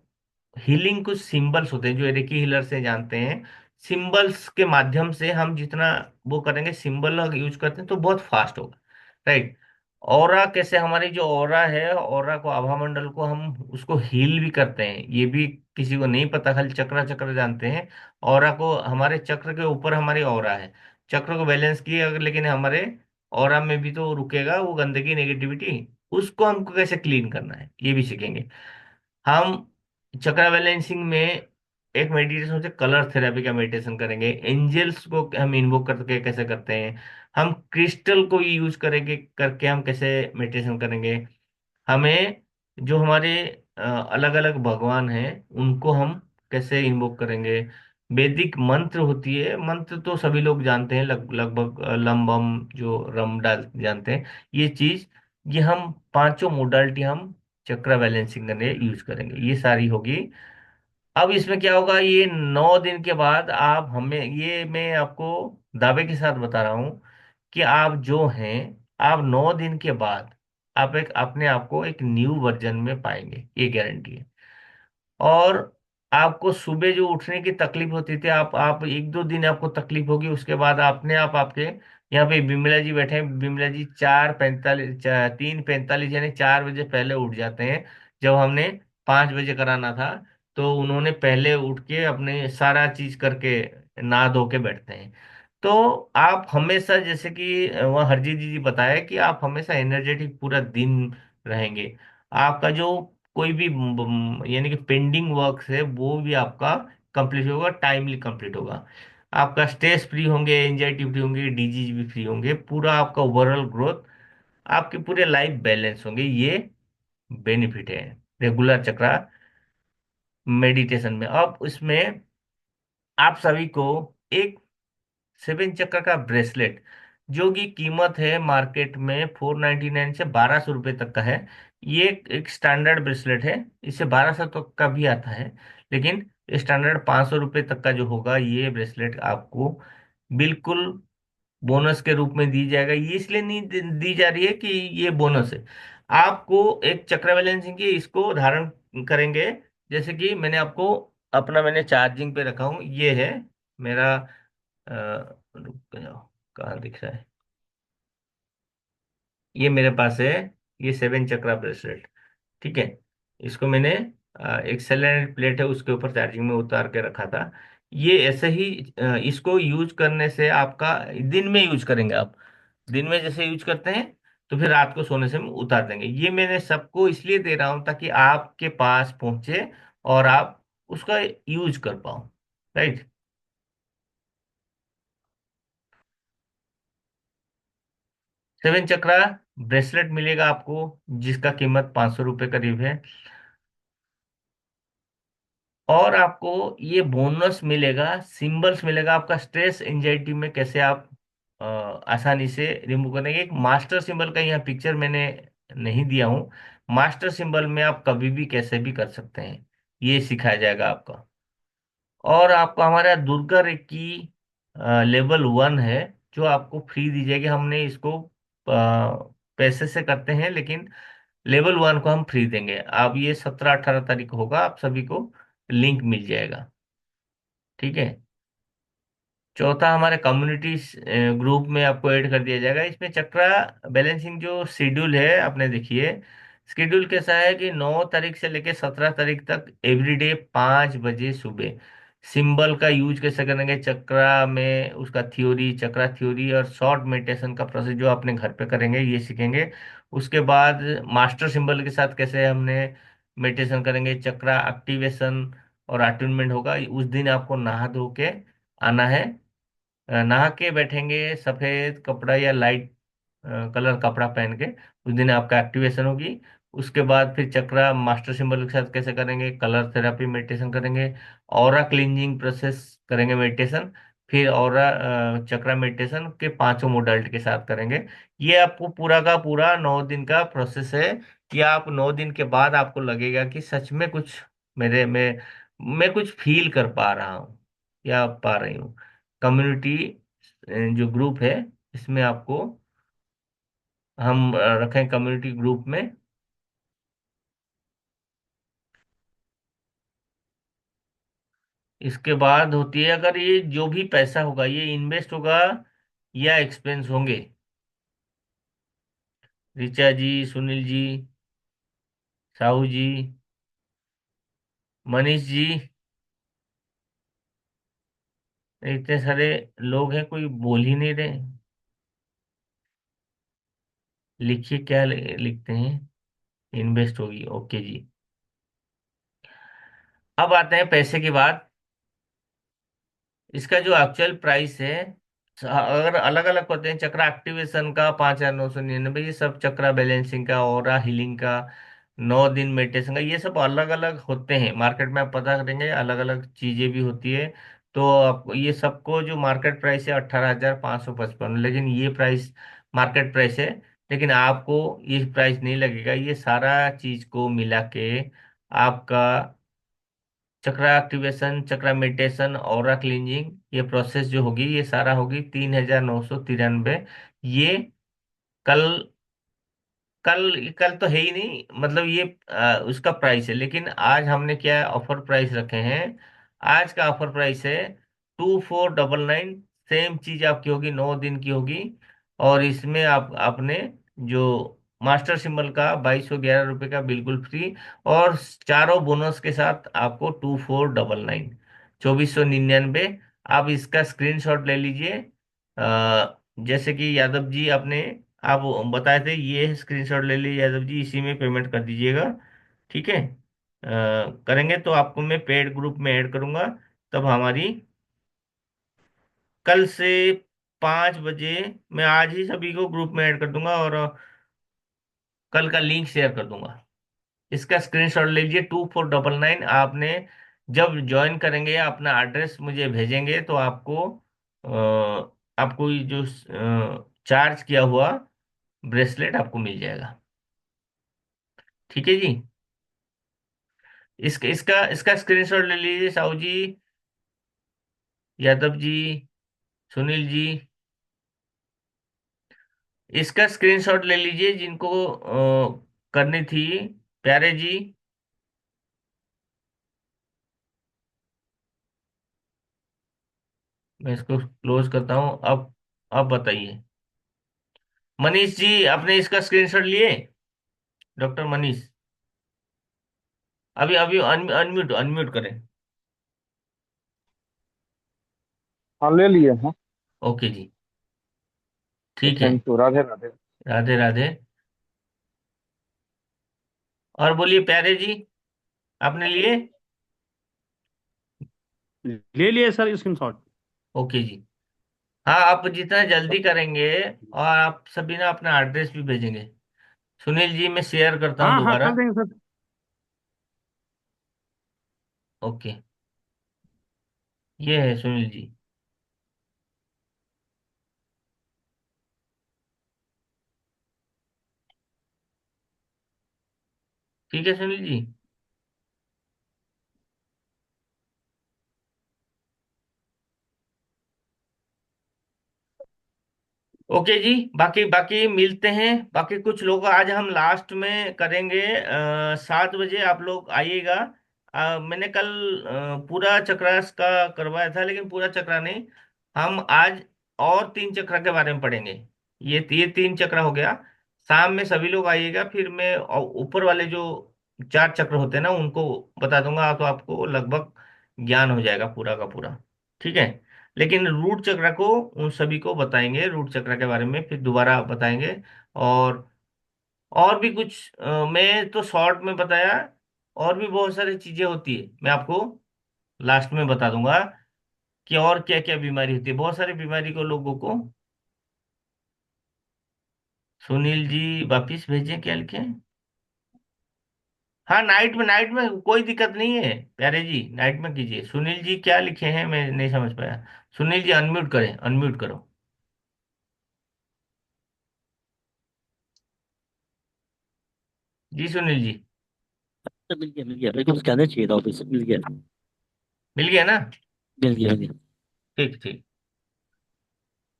हीलिंग कुछ सिंबल्स होते हैं जो रेकी हीलर से जानते हैं, सिंबल्स के माध्यम से हम जितना वो करेंगे, सिंबल यूज करते हैं तो बहुत फास्ट होगा। राइट। ऑरा कैसे, हमारी जो ऑरा है, ऑरा को, आभा मंडल को हम उसको हील भी करते हैं, ये भी किसी को नहीं पता, खाली चक्र चक्र जानते हैं। ऑरा को, हमारे चक्र के ऊपर हमारी ऑरा है, चक्र को बैलेंस किए अगर, लेकिन हमारे ऑरा में भी तो रुकेगा वो गंदगी, नेगेटिविटी, उसको हमको कैसे क्लीन करना है ये भी सीखेंगे हम। चक्र बैलेंसिंग में एक मेडिटेशन होते, कलर थेरेपी का मेडिटेशन करेंगे, एंजल्स को हम इन्वोक करके कैसे करते हैं, हम क्रिस्टल को यूज करेंगे, करके हम कैसे मेडिटेशन करेंगे, हमें जो हमारे अलग अलग भगवान हैं उनको हम कैसे इन्वोक करेंगे। वैदिक मंत्र होती है, मंत्र तो सभी लोग जानते हैं, लगभग लंबम जो रम डाल जानते हैं, ये चीज, ये हम पांचों मोडालिटी हम चक्र बैलेंसिंग करने यूज करेंगे, ये सारी होगी। अब इसमें क्या होगा, ये 9 दिन के बाद आप, हमें ये मैं आपको दावे के साथ बता रहा हूं कि आप जो हैं, आप 9 दिन के बाद आप एक अपने आप को एक न्यू वर्जन में पाएंगे, ये गारंटी है। और आपको सुबह जो उठने की तकलीफ होती थी, आप 1-2 दिन आपको तकलीफ होगी, उसके बाद अपने आप आपके, यहाँ पे बिमला जी बैठे हैं, बिमला जी 4:45, 3:45 यानी 4 बजे पहले उठ जाते हैं। जब हमने 5 बजे कराना था, तो उन्होंने पहले उठ के अपने सारा चीज करके नहा धो के बैठते हैं। तो आप हमेशा, जैसे कि वहाँ हरजीत जी बताया कि आप हमेशा एनर्जेटिक पूरा दिन रहेंगे। आपका जो कोई भी यानी कि पेंडिंग वर्क है वो भी आपका कंप्लीट होगा, टाइमली कंप्लीट होगा। आपका स्ट्रेस फ्री होंगे, एंजाइटी फ्री होंगे, डिजीज भी फ्री होंगे, पूरा आपका ओवरऑल ग्रोथ, आपके पूरे लाइफ बैलेंस होंगे। ये बेनिफिट है रेगुलर चक्रा मेडिटेशन में। अब इसमें आप सभी को एक 7 चक्र का ब्रेसलेट, जो कि कीमत है मार्केट में 499 से 1200 रुपये तक का है। ये एक स्टैंडर्ड ब्रेसलेट है। इससे 1200 तक का भी आता है, लेकिन स्टैंडर्ड 500 रुपये तक का जो होगा, ये ब्रेसलेट आपको बिल्कुल बोनस के रूप में दी जाएगा। ये इसलिए नहीं दी जा रही है कि ये बोनस है, आपको एक चक्र बैलेंसिंग की इसको धारण करेंगे। जैसे कि मैंने आपको अपना मैंने चार्जिंग पे रखा हूँ, ये है मेरा रुक जाओ, कहाँ दिख रहा है, ये मेरे पास है, ये 7 चक्रा ब्रेसलेट। ठीक है, इसको मैंने एक सेलेनाइट प्लेट है उसके ऊपर चार्जिंग में उतार के रखा था। ये ऐसे ही इसको यूज करने से आपका, दिन में यूज करेंगे आप, दिन में जैसे यूज करते हैं तो फिर रात को सोने से हम उतार देंगे। ये मैंने सबको इसलिए दे रहा हूं ताकि आपके पास पहुंचे और आप उसका यूज कर पाओ। राइट। 7 चक्रा ब्रेसलेट मिलेगा आपको, जिसका कीमत 500 रुपये करीब है। और आपको ये बोनस मिलेगा, सिंबल्स मिलेगा, आपका स्ट्रेस एंजाइटी में कैसे आप आसानी से रिमूव करेंगे। एक मास्टर सिंबल का यहाँ पिक्चर मैंने नहीं दिया हूँ। मास्टर सिंबल में आप कभी भी कैसे भी कर सकते हैं, ये सिखाया जाएगा आपका। और आपको हमारा दुर्गा रेकी लेवल 1 है, जो आपको फ्री दी जाएगी। हमने इसको पैसे से करते हैं, लेकिन लेवल 1 को हम फ्री देंगे। अब ये 17-18 तारीख को होगा, आप सभी को लिंक मिल जाएगा। ठीक है। चौथा, हमारे कम्युनिटी ग्रुप में आपको ऐड कर दिया जाएगा। इसमें चक्रा बैलेंसिंग जो शेड्यूल है, आपने देखिए शेड्यूल कैसा है कि 9 तारीख से लेकर 17 तारीख तक एवरीडे 5 बजे सुबह सिंबल का यूज कैसे करेंगे, चक्रा में उसका थ्योरी, चक्रा थ्योरी और शॉर्ट मेडिटेशन का प्रोसेस जो अपने घर पे करेंगे, ये सीखेंगे। उसके बाद मास्टर सिंबल के साथ कैसे हमने मेडिटेशन करेंगे, चक्रा एक्टिवेशन और अटूनमेंट होगा। उस दिन आपको नहा धो के आना है, नहा के बैठेंगे सफेद कपड़ा या लाइट कलर कपड़ा पहन के। उस दिन आपका एक्टिवेशन होगी। उसके बाद फिर चक्रा मास्टर सिंबल के साथ कैसे करेंगे, कलर थेरापी मेडिटेशन करेंगे, ऑरा क्लींजिंग प्रोसेस करेंगे मेडिटेशन। फिर ऑरा चक्रा मेडिटेशन के 5 मोडालिटी के साथ करेंगे। ये आपको पूरा का पूरा 9 दिन का प्रोसेस है। कि आप 9 दिन के बाद आपको लगेगा कि सच में कुछ मेरे में मैं कुछ फील कर पा रहा हूँ या पा रही हूँ। कम्युनिटी जो ग्रुप है, इसमें आपको हम रखें कम्युनिटी ग्रुप में। इसके बाद होती है, अगर ये जो भी पैसा होगा ये इन्वेस्ट होगा या एक्सपेंस होंगे। ऋचा जी, सुनील जी, साहू जी, मनीष जी, इतने सारे लोग हैं, कोई बोल ही नहीं रहे। लिखिए क्या लिखते हैं। इन्वेस्ट होगी, ओके जी। अब आते हैं पैसे की बात। इसका जो एक्चुअल प्राइस है, अगर अलग अलग होते हैं, चक्रा एक्टिवेशन का 5,999, ये सब चक्रा बैलेंसिंग का, ओरा हीलिंग का, 9 दिन मेडिटेशन का, ये सब अलग अलग होते हैं। मार्केट में आप पता करेंगे अलग अलग चीजें भी होती है। तो आप ये सबको जो मार्केट प्राइस है 18,555, लेकिन ये प्राइस मार्केट प्राइस है। लेकिन आपको ये प्राइस नहीं लगेगा, ये सारा चीज को मिला के आपका चक्रा एक्टिवेशन, चक्रा मेडिटेशन, ऑरा क्लींजिंग, ये प्रोसेस जो होगी ये सारा होगी 3,993। ये कल कल कल तो है ही नहीं, मतलब ये उसका प्राइस है। लेकिन आज हमने क्या ऑफर प्राइस रखे हैं, आज का ऑफर प्राइस है 2,499। सेम चीज आपकी होगी, 9 दिन की होगी। और इसमें आप आपने जो मास्टर सिंबल का 2,211 रुपये का बिल्कुल फ्री, और चारों बोनस के साथ आपको 2,499, 2,499। आप इसका स्क्रीनशॉट ले लीजिए। जैसे कि यादव जी आपने आप बताए थे, ये स्क्रीनशॉट ले लीजिए यादव जी, इसी में पेमेंट कर दीजिएगा। ठीक है। करेंगे तो आपको मैं पेड ग्रुप में ऐड करूंगा, तब हमारी कल से 5 बजे मैं आज ही सभी को ग्रुप में ऐड कर दूंगा और कल का लिंक शेयर कर दूंगा। इसका स्क्रीनशॉट लीजिए, 2499। आपने जब ज्वाइन करेंगे अपना एड्रेस मुझे भेजेंगे तो आपको ये जो चार्ज किया हुआ ब्रेसलेट आपको मिल जाएगा। ठीक है जी। इसका इसका इसका स्क्रीनशॉट ले लीजिए, साहू जी, यादव जी, सुनील जी। इसका स्क्रीनशॉट ले लीजिए जिनको करनी थी। प्यारे जी, मैं इसको क्लोज करता हूँ। अब बताइए। मनीष जी, आपने इसका स्क्रीनशॉट लिए? डॉक्टर मनीष, अभी अभी अनम्यूट अनम्यूट करें।
हाँ ले लिए हैं।
ओके जी, ठीक है।
Thank you, Radhe Radhe.
राधे राधे। और बोलिए प्यारे जी, आपने लिए?
ले लिए सर स्क्रीनशॉट।
ओके जी। हाँ, आप जितना जल्दी करेंगे और आप सभी ना अपना एड्रेस भी भेजेंगे। सुनील जी, मैं शेयर करता हूँ
हाँ हाँ
दोबारा।
कर देंगे सर।
ओके, ये है सुनील जी। ठीक है सुनील जी। ओके जी। बाकी बाकी मिलते हैं। बाकी कुछ लोग आज हम लास्ट में करेंगे। 7 बजे आप लोग आइएगा। मैंने कल पूरा चक्रास का करवाया था, लेकिन पूरा चक्रा नहीं। हम आज और 3 चक्रा के बारे में पढ़ेंगे। ये 3 चक्रा हो गया। शाम में सभी लोग आइएगा, फिर मैं ऊपर वाले जो 4 चक्र होते हैं ना उनको बता दूंगा, तो आपको लगभग ज्ञान हो जाएगा पूरा का पूरा। ठीक है। लेकिन रूट चक्र को उन सभी को बताएंगे, रूट चक्र के बारे में फिर दोबारा बताएंगे। और भी कुछ मैं तो शॉर्ट में बताया। और भी बहुत सारी चीजें होती है, मैं आपको लास्ट में बता दूंगा कि और क्या क्या बीमारी होती है। बहुत सारी बीमारी को लोगों को। सुनील जी वापिस भेजें क्या लिखे? हाँ, नाइट में कोई दिक्कत नहीं है प्यारे जी, नाइट में कीजिए। सुनील जी क्या लिखे हैं मैं नहीं समझ पाया। सुनील जी अनम्यूट करें, अनम्यूट करो। जी सुनील जी।
सर मिल गया मेरे को स्कैनर चाहिए था ऑफिस से, मिल गया।
मिल गया ना?
मिल गया।
ठीक ठीक।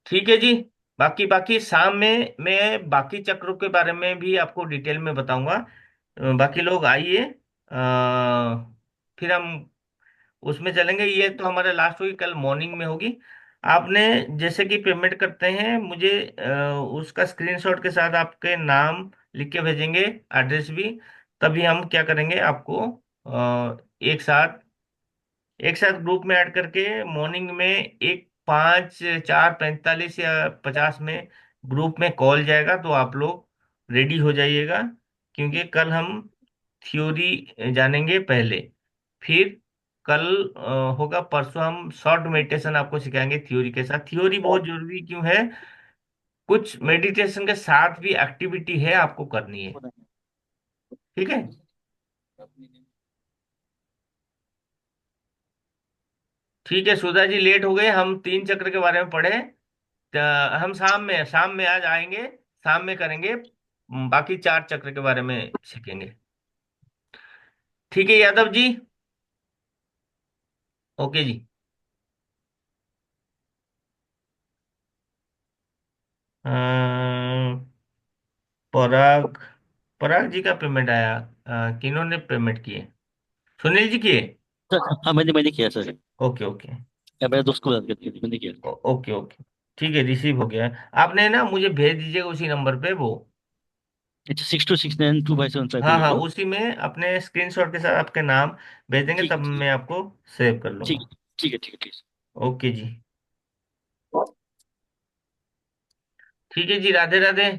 ठीक है जी। बाकी बाकी शाम में मैं बाकी चक्रों के बारे में भी आपको डिटेल में बताऊंगा। बाकी लोग आइए। फिर हम उसमें चलेंगे। ये तो हमारा लास्ट होगी, कल मॉर्निंग में होगी। आपने जैसे कि पेमेंट करते हैं मुझे उसका स्क्रीनशॉट के साथ आपके नाम लिख के भेजेंगे, एड्रेस भी। तभी हम क्या करेंगे, आपको एक साथ ग्रुप में ऐड करके मॉर्निंग में एक 5 4 45 या 50 में ग्रुप में कॉल जाएगा, तो आप लोग रेडी हो जाइएगा। क्योंकि कल हम थ्योरी जानेंगे पहले। फिर कल होगा, परसों हम शॉर्ट मेडिटेशन आपको सिखाएंगे थ्योरी के साथ। थ्योरी बहुत जरूरी क्यों है? कुछ मेडिटेशन के साथ भी एक्टिविटी है आपको करनी है। ठीक है। ठीक है सुधा जी, लेट हो गए। हम 3 चक्र के बारे में पढ़े। हम शाम में आज आएंगे। शाम में करेंगे। बाकी 4 चक्र के बारे में सीखेंगे। ठीक है यादव जी। ओके जी। अम, पराग पराग जी का पेमेंट आया। किन्होंने पेमेंट किए? सुनील जी किए?
सर हाँ मैंने किया सर।
Okay okay.
या मेरे दोस्त को याद करके मैंने किया।
Okay okay. ठीक है, रिसीव हो गया है। आपने ना मुझे भेज दीजिएगा उसी नंबर पे वो।
अच्छा 62692575
हाँ
पे
हाँ,
को।
उसी में अपने स्क्रीनशॉट के साथ आपके नाम भेज देंगे,
ठीक
तब
है
मैं आपको सेव कर
ठीक
लूंगा।
है ठीक है ठीक है ठीक है।
ओके जी। ठीक है जी, राधे राधे।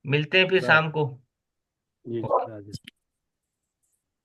मिलते हैं फिर
राधे
शाम को।
जी राधे।